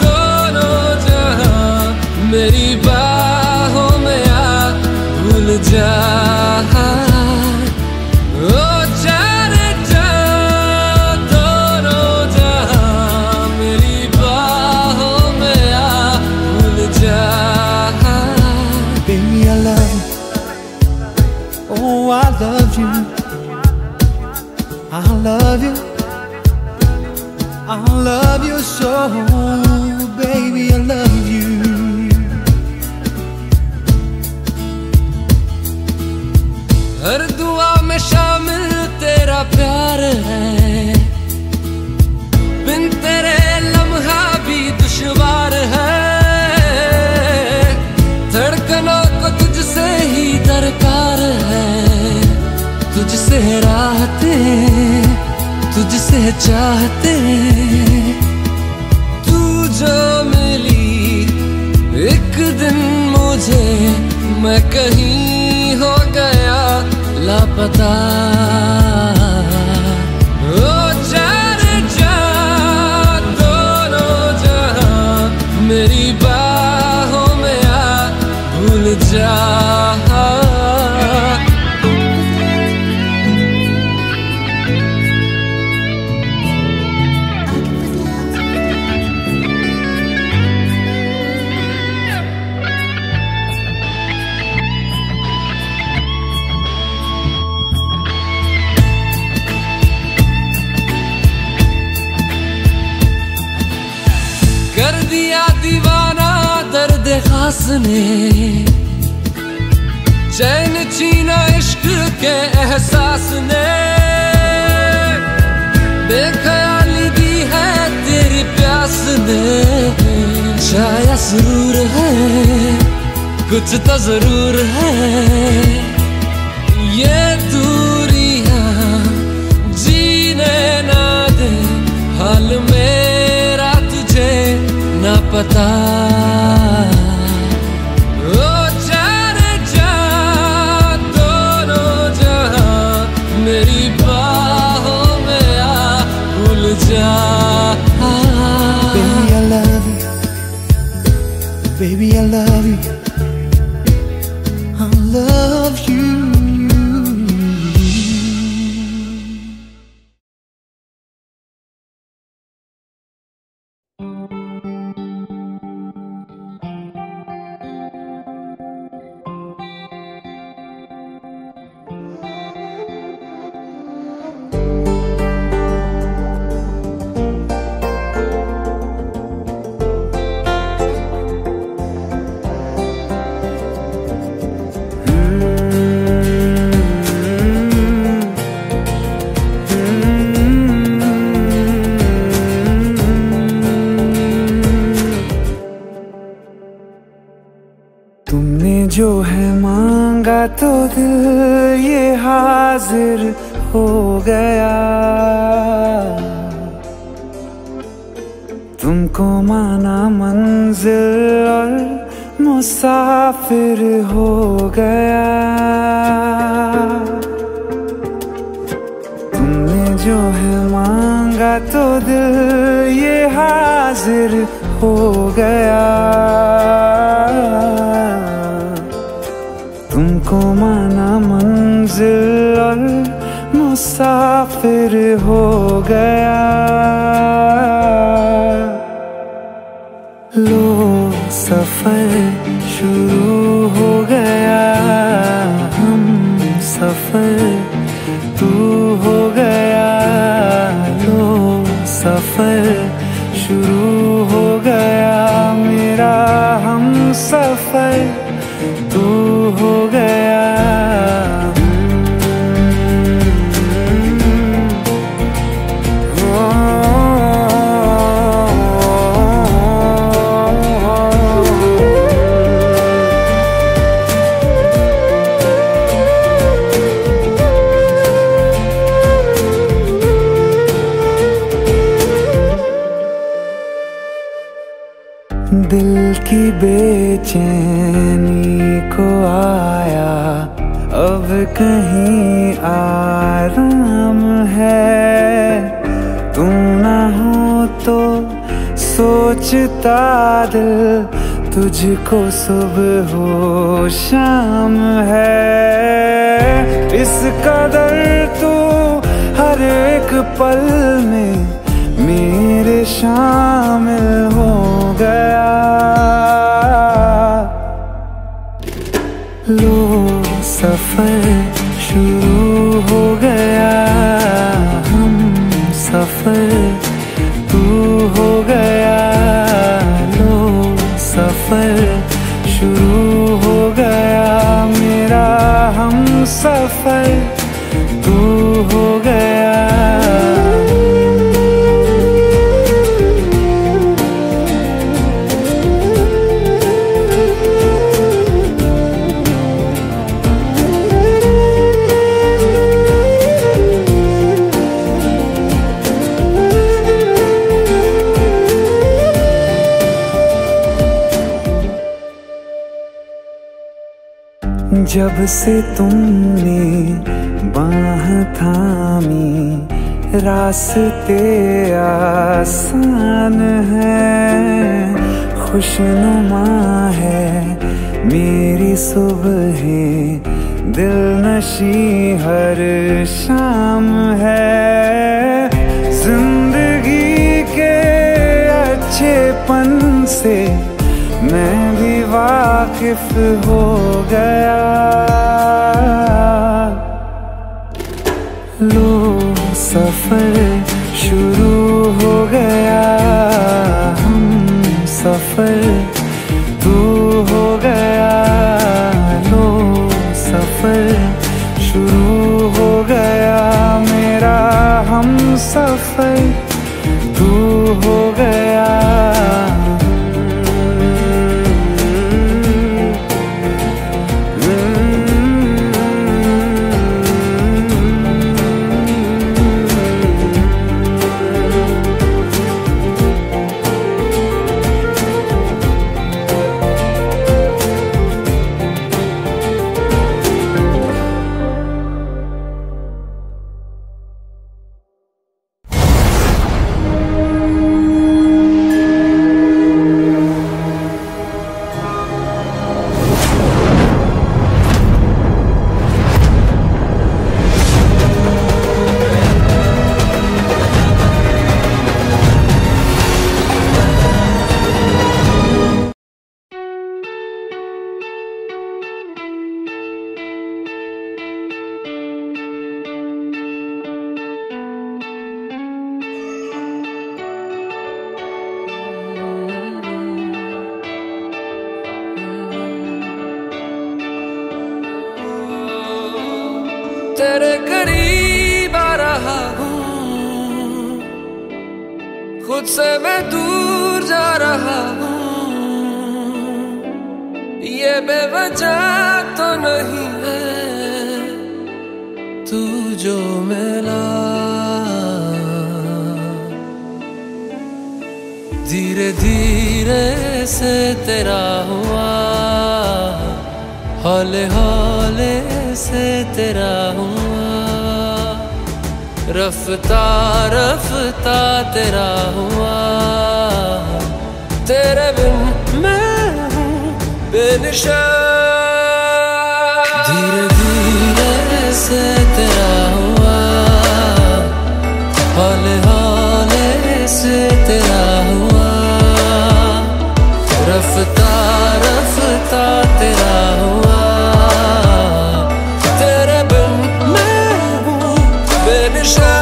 दोनों जहां, मेरी बाहों में आ भूल जा। ओ जाने जा दोनों जहां, मेरी बाहों में आ भूल जा। Baby, I love you. Oh, I love you. I love you, I love you so, baby, I love you. हर दुआ में शामिल तेरा प्यार है, बिन तेरे लम्हा भी दुश्वार है। धड़कनों को तुझसे ही दरकार है, तुझसे राहते, तुझसे चाहते। तू जो मिली एक दिन मुझे, मैं कहीं हो गया लापता। ओ जाने जा दोनों जहां, मेरी बाहों में आ भूल जा। कर दिया दीवाना दर्द खास ने, चैन छीना इश्क के एहसास ने। बेख्याली दी है तेरी प्यास ने, शायद सुरूर है कुछ तो जरूर है। ये दूरियां जीने ना दे, हाल मेरा तुझे ना पता। ओ जाने जा दोनों जहां, मेरी बाहों में आ भूल जा। Baby, I love you, baby, I love you, I love you. तुमने जो है मांगा तो दिल ये हाजिर हो गया। तुमको माना मंजिल और मुसाफिर हो गया। तुमने जो है मांगा तो दिल ये हाजिर हो गया। तुमको माना मंजिल और मुसाफिर हो गया। लो सफर शुरू हो गया। हम सफर तू हो गया। लो सफर शुरू हो गया। मेरा हम सफर तू हो गया। दिल की बेचैनी को आया अब कहीं आराम है। तू ना हो तो सोचता दिल तुझको सुबह हो शाम है। इस कदर तू हर एक पल में मेरे शामिल हो गया। लो सफर शुरू हो गया। हम सफर तू हो गया। लो सफर शुरू हो गया। मेरा हम सफर तू हो गया। जब से तुमने बाह थामी रास्ते आसान है। खुशनुमा है मेरी सुबहें, दिल नशी हर शाम है। जिंदगी के अच्छेपन से मैं भी वाकिफ हो गया। लो सफर शुरू हो गया। हम सफर तू हो गया। लो सफर शुरू हो गया। मेरा हम सफर तू हो गया। तेरे करीब आ रहा हूँ, खुद से मैं दूर जा रहा हूँ। ये बेवजह तो नहीं है, तू जो मिला धीरे धीरे से तेरा हुआ, हौले हौले से तेरा हुआ, रफ्ता रफ्ता तेरा हुआ, तेरे बिन मैं हूँ बेनिशान। धीरे धीरे से तेरा हुआ, हौले हौले से तेरा हुआ, रफ्ता रफ्ता तेरा हुआ, तेरे बिन मैं हूँ बेनिशान।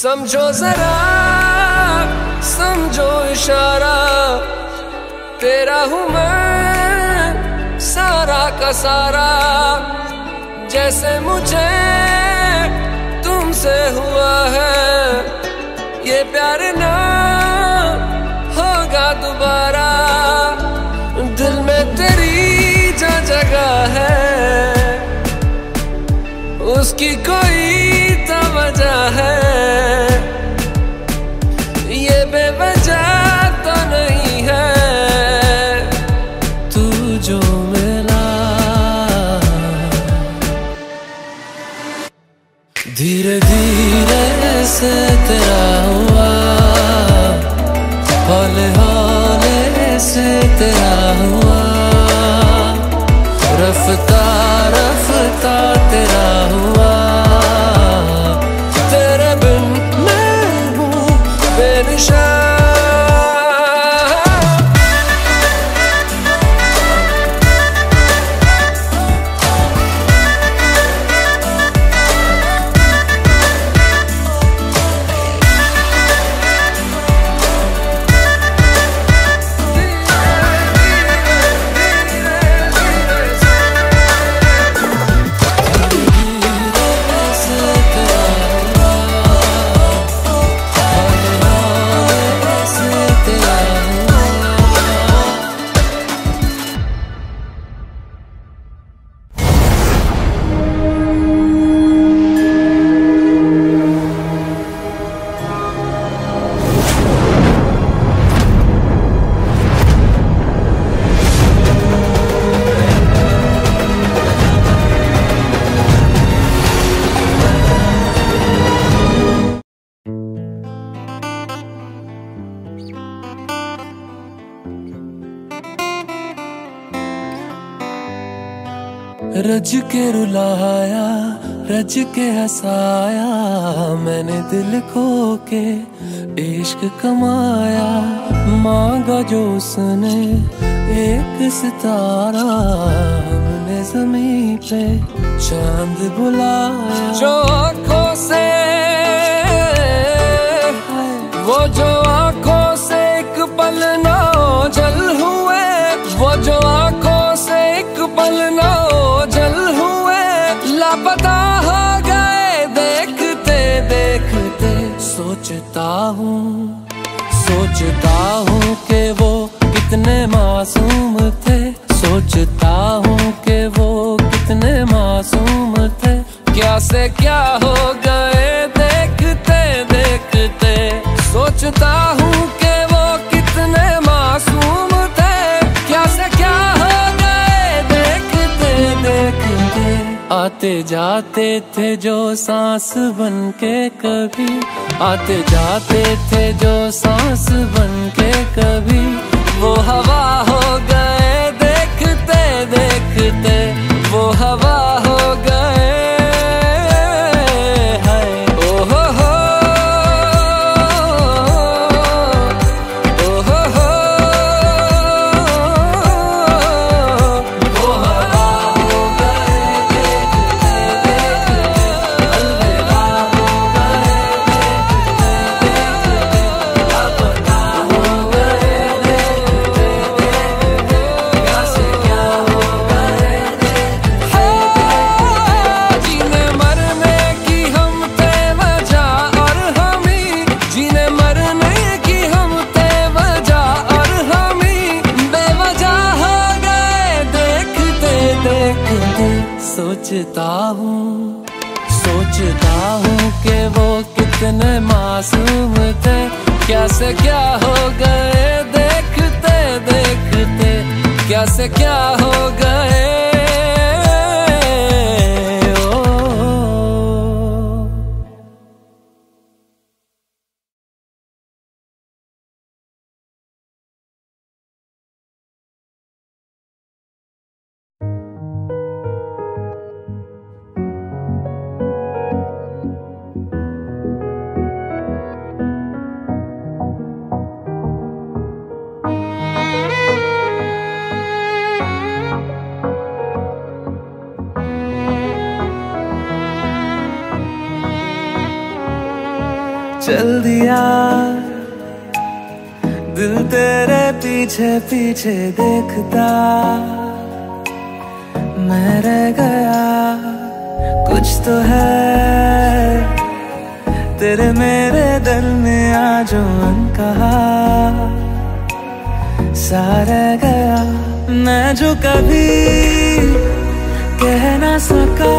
समझो जरा समझो इशारा, तेरा हूँ मैं सारा का सारा, जैसे मुझे तुमसे हुआ है ये प्यार ना होगा दोबारा। दिल में तेरी जो जगह है उसकी कोई तो वजह है, ये बेवजह तो नहीं है। तू जो मिला धीरे धीरे से तेरा हुआ, हौले हौले से तेरा हुआ, रफ्ता रफ्ता तेरा हुआ, तेरे बिन मैं हूँ बेनिशान। रज के रुलाया रज के हंसाया, मैंने दिल खो के इश्क कमाया। मांगा जो उसने एक सितारा, हमने ज़मीं पे चांद बुलाया। जो आँखों से वो जो आँखों से एक पल ना ओझल हुए, वो जो आँखों से एक पल ना ओझल हुए, लापता हो गए देखते देखते। सोचता हूँ कि वो कितने मासूम थे, सोचता हूँ कि वो कितने मासूम थे। क्या से क्या हो गए देखते देखते, सोचता हूँ कि वो कितने मासूम थे। क्या से क्या हो गए देखते देखते। आते जाते थे जो सांस बन के कभी, आते जाते थे जो सांस बन के कभी, वो हवा हो गए देखते देखते, वो हवा हो गए। हूँ। सोचता हूँ कि वो कितने मासूम थे, क्या से क्या हो गए देखते देखते, क्या से क्या हो गए। चल दिया दिल तेरे पीछे पीछे देखता, मैं रह गया कुछ तो है तेरे मेरे दिल में आज अनकहा सा रह गया। मैं जो कभी कह ना सका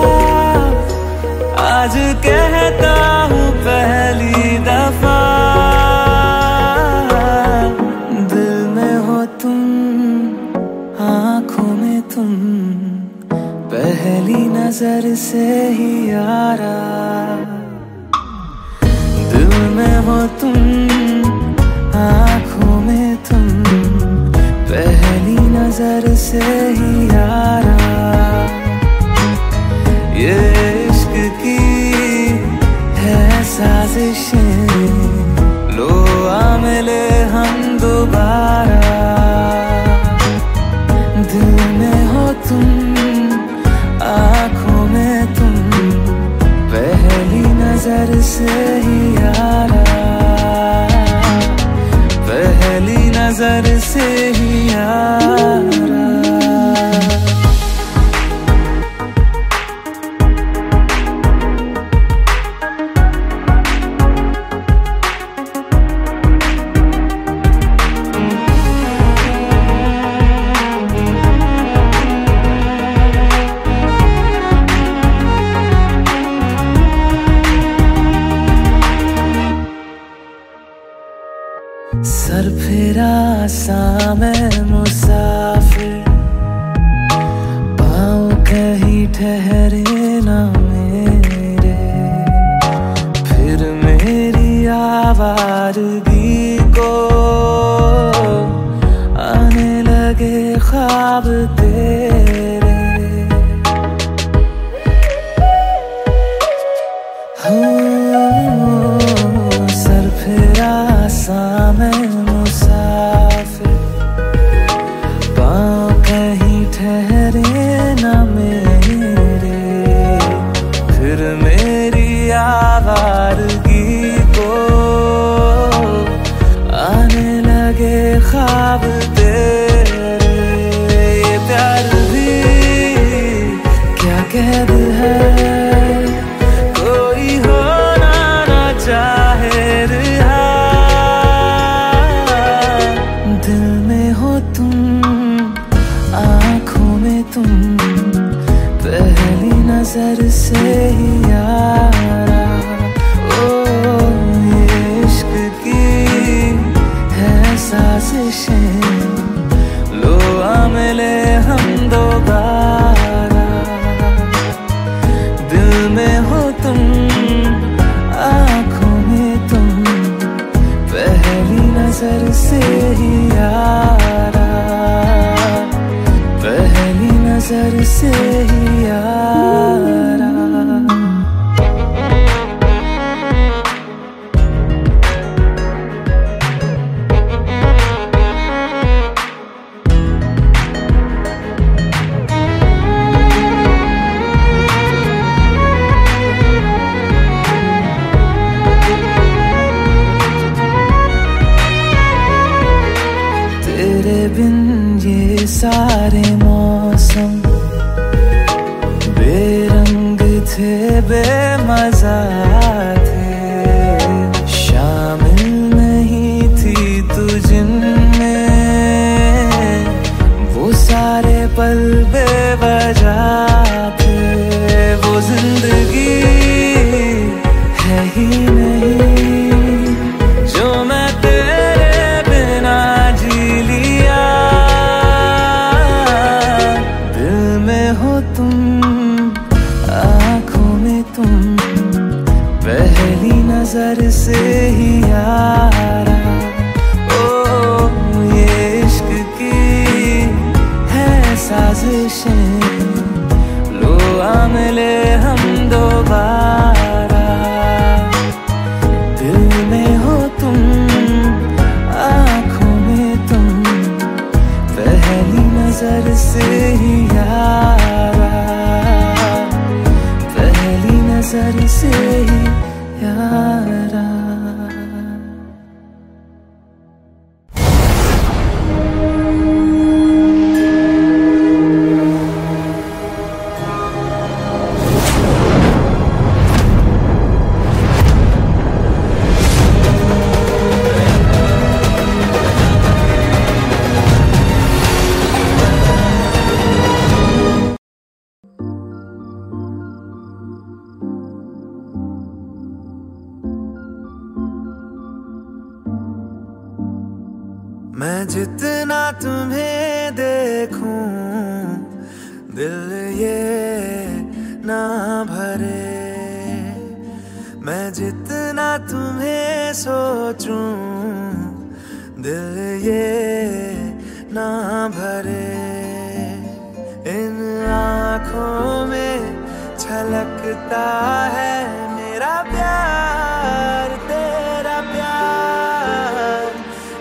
आज कहता हूँ पहली दफा। दिल में हो तुम, आँखों में तुम, पहली नजर से ही यारा। दिल में हो तुम, आँखों में तुम, पहली नजर से ही यारा। ये इश्क की है साजिशें, लो आ मिले हम दोबारा। दिल में हो तुम, आँखों में तुम, पहली नजर से ही यारा। पहली नजर से ही यारा। सर फिरा सा मैं मुसाफिर, पाँव कहीं ठहरे ना मेरे। फिर मेरी आवारगी को आने लगे ख्वाब तेरे। सर फिरा सा मैं मुसाफिर, पाँव कहीं ठहरे न मेरे। फिर मेरी आवारगी को आने लगे ख्वाब तेरे। ये प्यार भी क्या कैद है, कोई होना ना चाहे रिहा। दिल में हो तुम, आँखों में तुम, पहली नजर से ही यारा। ओ ये इश्क की है साजिशें, लो आ मिले हम दोबारा। दिल में हो तुम, आँखों में तुम, पहली नजर से ही यारा। पहली नजर से ही यारा। तेरे बिन ये सारे मौसम बेरंग थे, बेमजा थे। शामिल नहीं थी तू जिनमें, वो सारे पल बेवजह थे। वो मैं जितना तुम्हें देखूं दिल ये ना भरे, मैं जितना तुम्हें सोचूं दिल ये ना भरे। इन आँखों में छलकता है मेरा प्यार, तेरा प्यार,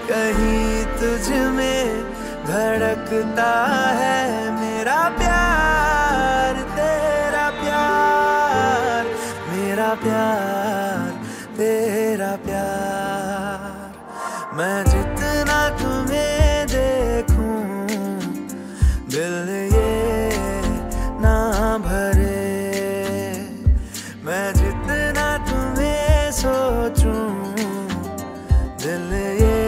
कहीं तुझ में धड़कता है मेरा प्यार, तेरा प्यार, मेरा प्यार, तेरा प्यार। मैं जितना तुम्हें देखूं दिल ये ना भरे, मैं जितना तुम्हें सोचूं दिल ये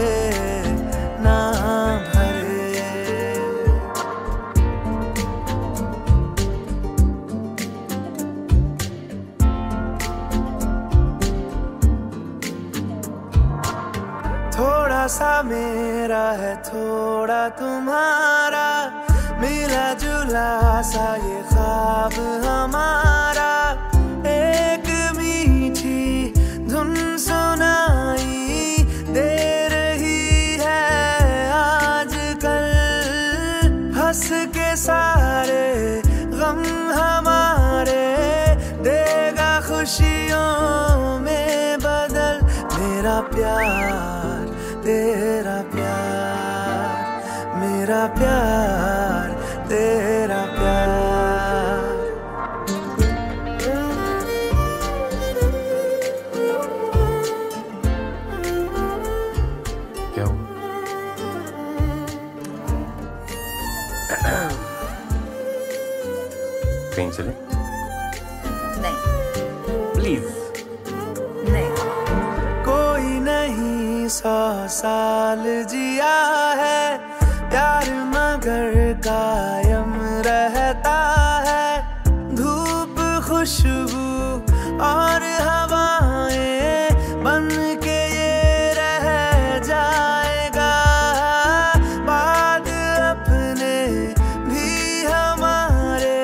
ना भरे। थोड़ा सा मेरा है थोड़ा तुम्हारा, मिला जुला सा ये ख्वाब हमारा। एक मीठी धुन सुनाई दे रही है आजकल, हंस के सारे गम हमारे देगा खुशियों में बदल। मेरा प्यार, तेरा प्यार, मेरा प्यार, तेरा प्यार। क्या हुआ? कहीं चले? नहीं। प्लीज। नहीं। कोई नहीं 100 साल जिया है, प्यार मगर कायम रहता है। धूप खुशबू और हवाएं बन के ये रह जाएगा, बाद अपने भी हमारे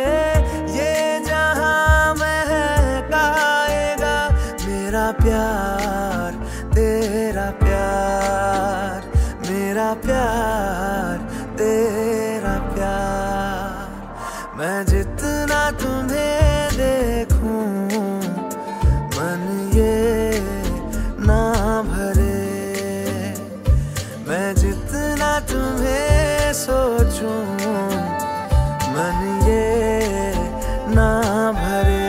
ये जहां महकाएगा। मेरा प्यार, तेरा प्यार, मेरा प्यार, तेरा प्यार। मैं जितना तुम्हें देखूं मन ये ना भरे, मैं जितना तुम्हें सोचूं मन ये ना भरे।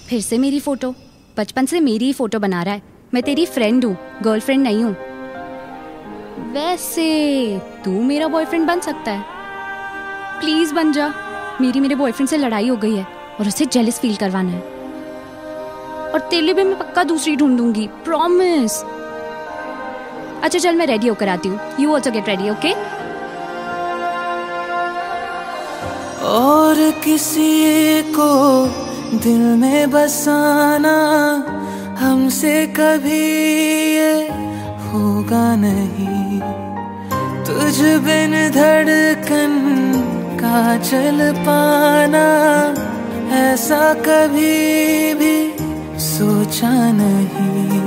फिर से मेरी फोटो, बचपन से मेरी ही फोटो बना रहा है। मैं तेरी फ्रेंड हूँ, गर्लफ्रेंड नहीं हूँ। वैसे तू मेरा बॉयफ्रेंड बन सकता है, प्लीज बन जा। मेरे बॉयफ्रेंड से लड़ाई हो गई है और उसे जेलस फील करवाना है, और तेरे लिए भी मैं पक्का दूसरी ढूंढूंगी, प्रॉमिस। अच्छा चल मैं रेडी होकर आती हूँ, you also get ready, okay? और किसी को दिल में बसाना हमसे कभी ये होगा नहीं, तुझ बिन धड़कन का चल पाना ऐसा कभी भी सोचा नहीं।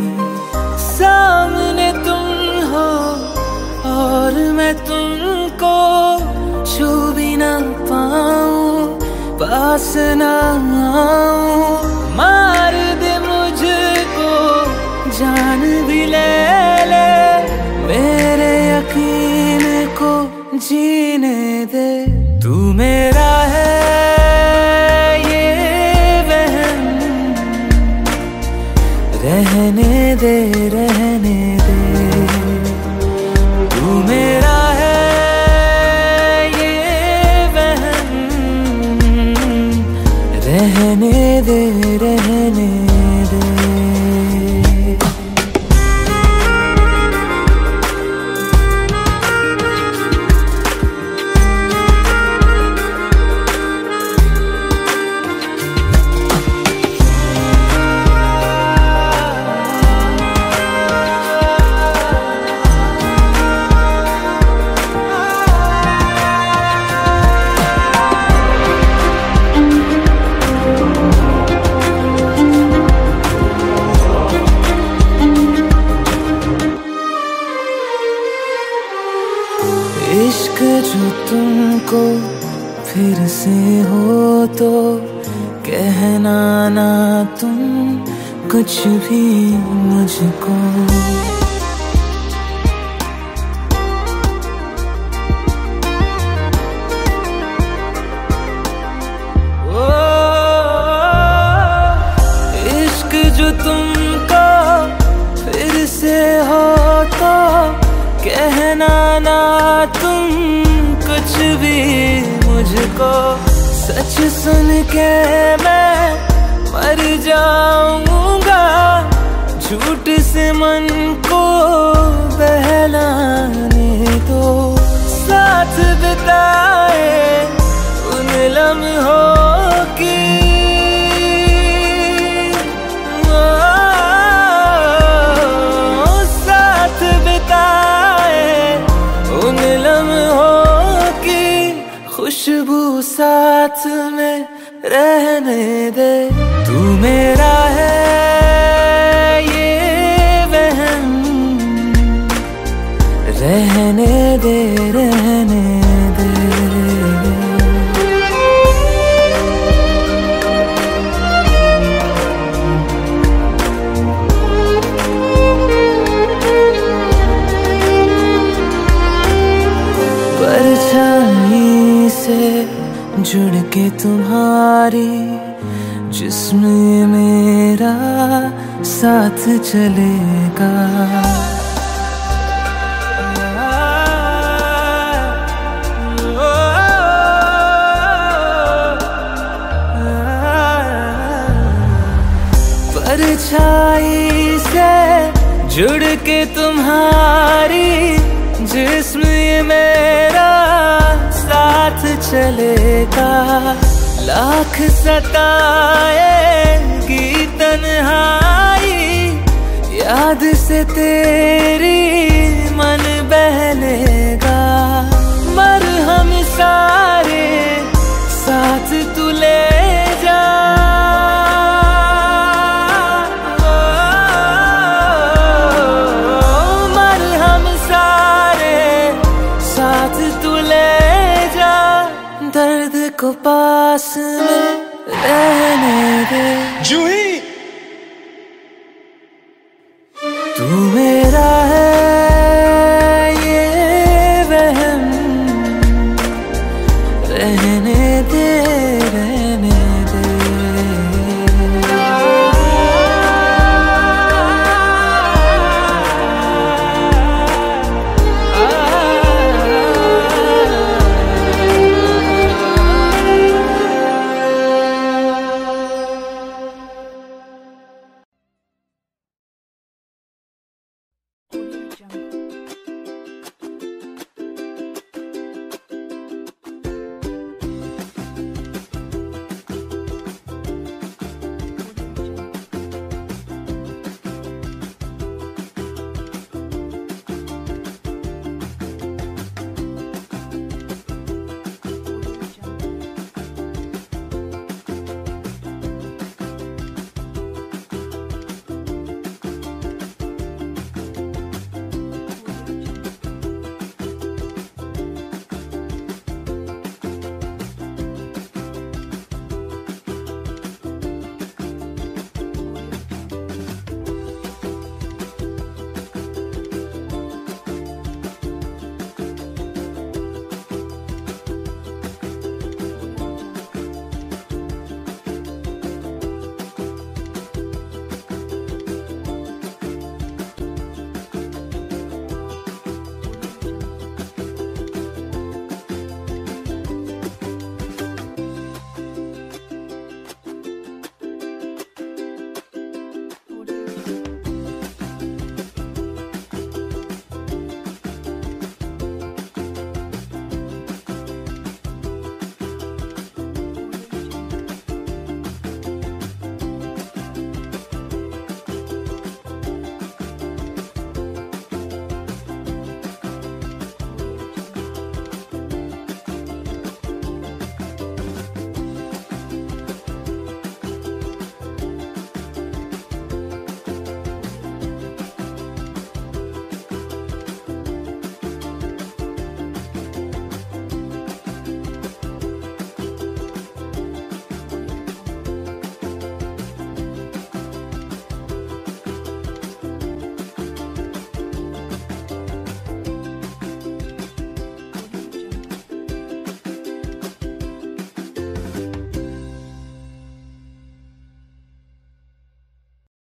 सामने तुम हो और मैं तुमको छू भी ना पाऊं, पास ना आऊं, मार दे मुझको जान भी ले ले, मेरे यकीन को जीने दे। तू मेरा है ये वहम, रहने दे तू मेरा है ये वहम, रहने दे इश्क जो तुमको फिर से हो तो कहना ना तुम कुछ भी मुझको। इश्क जो तुमको फिर से हो तो कहना ना तुम कुछ भी मुझको। सच सुन के मैं मर जाऊंगा, झूठ से मन को बहलाने दो। साथ बिताए उन लम्हों की साथ बिताए उन लम्हों की खुशबू साथ में रहने दे। तू मेरा है ये वहम, रहने दे परछाई से जुड़ के तुम्हारी जिस्म मेरा साथ चलेगा। परछाई से जुड़ के तुम्हारी जिस्म मेरा साथ चलेगा। लाख सताएगी तन्हाई, याद से तेरी मन बहलेगा। मरहम सारे साथ तू ले जा, मरहम सारे साथ तू ले जा। दर्द को पास में रहने दे। जूही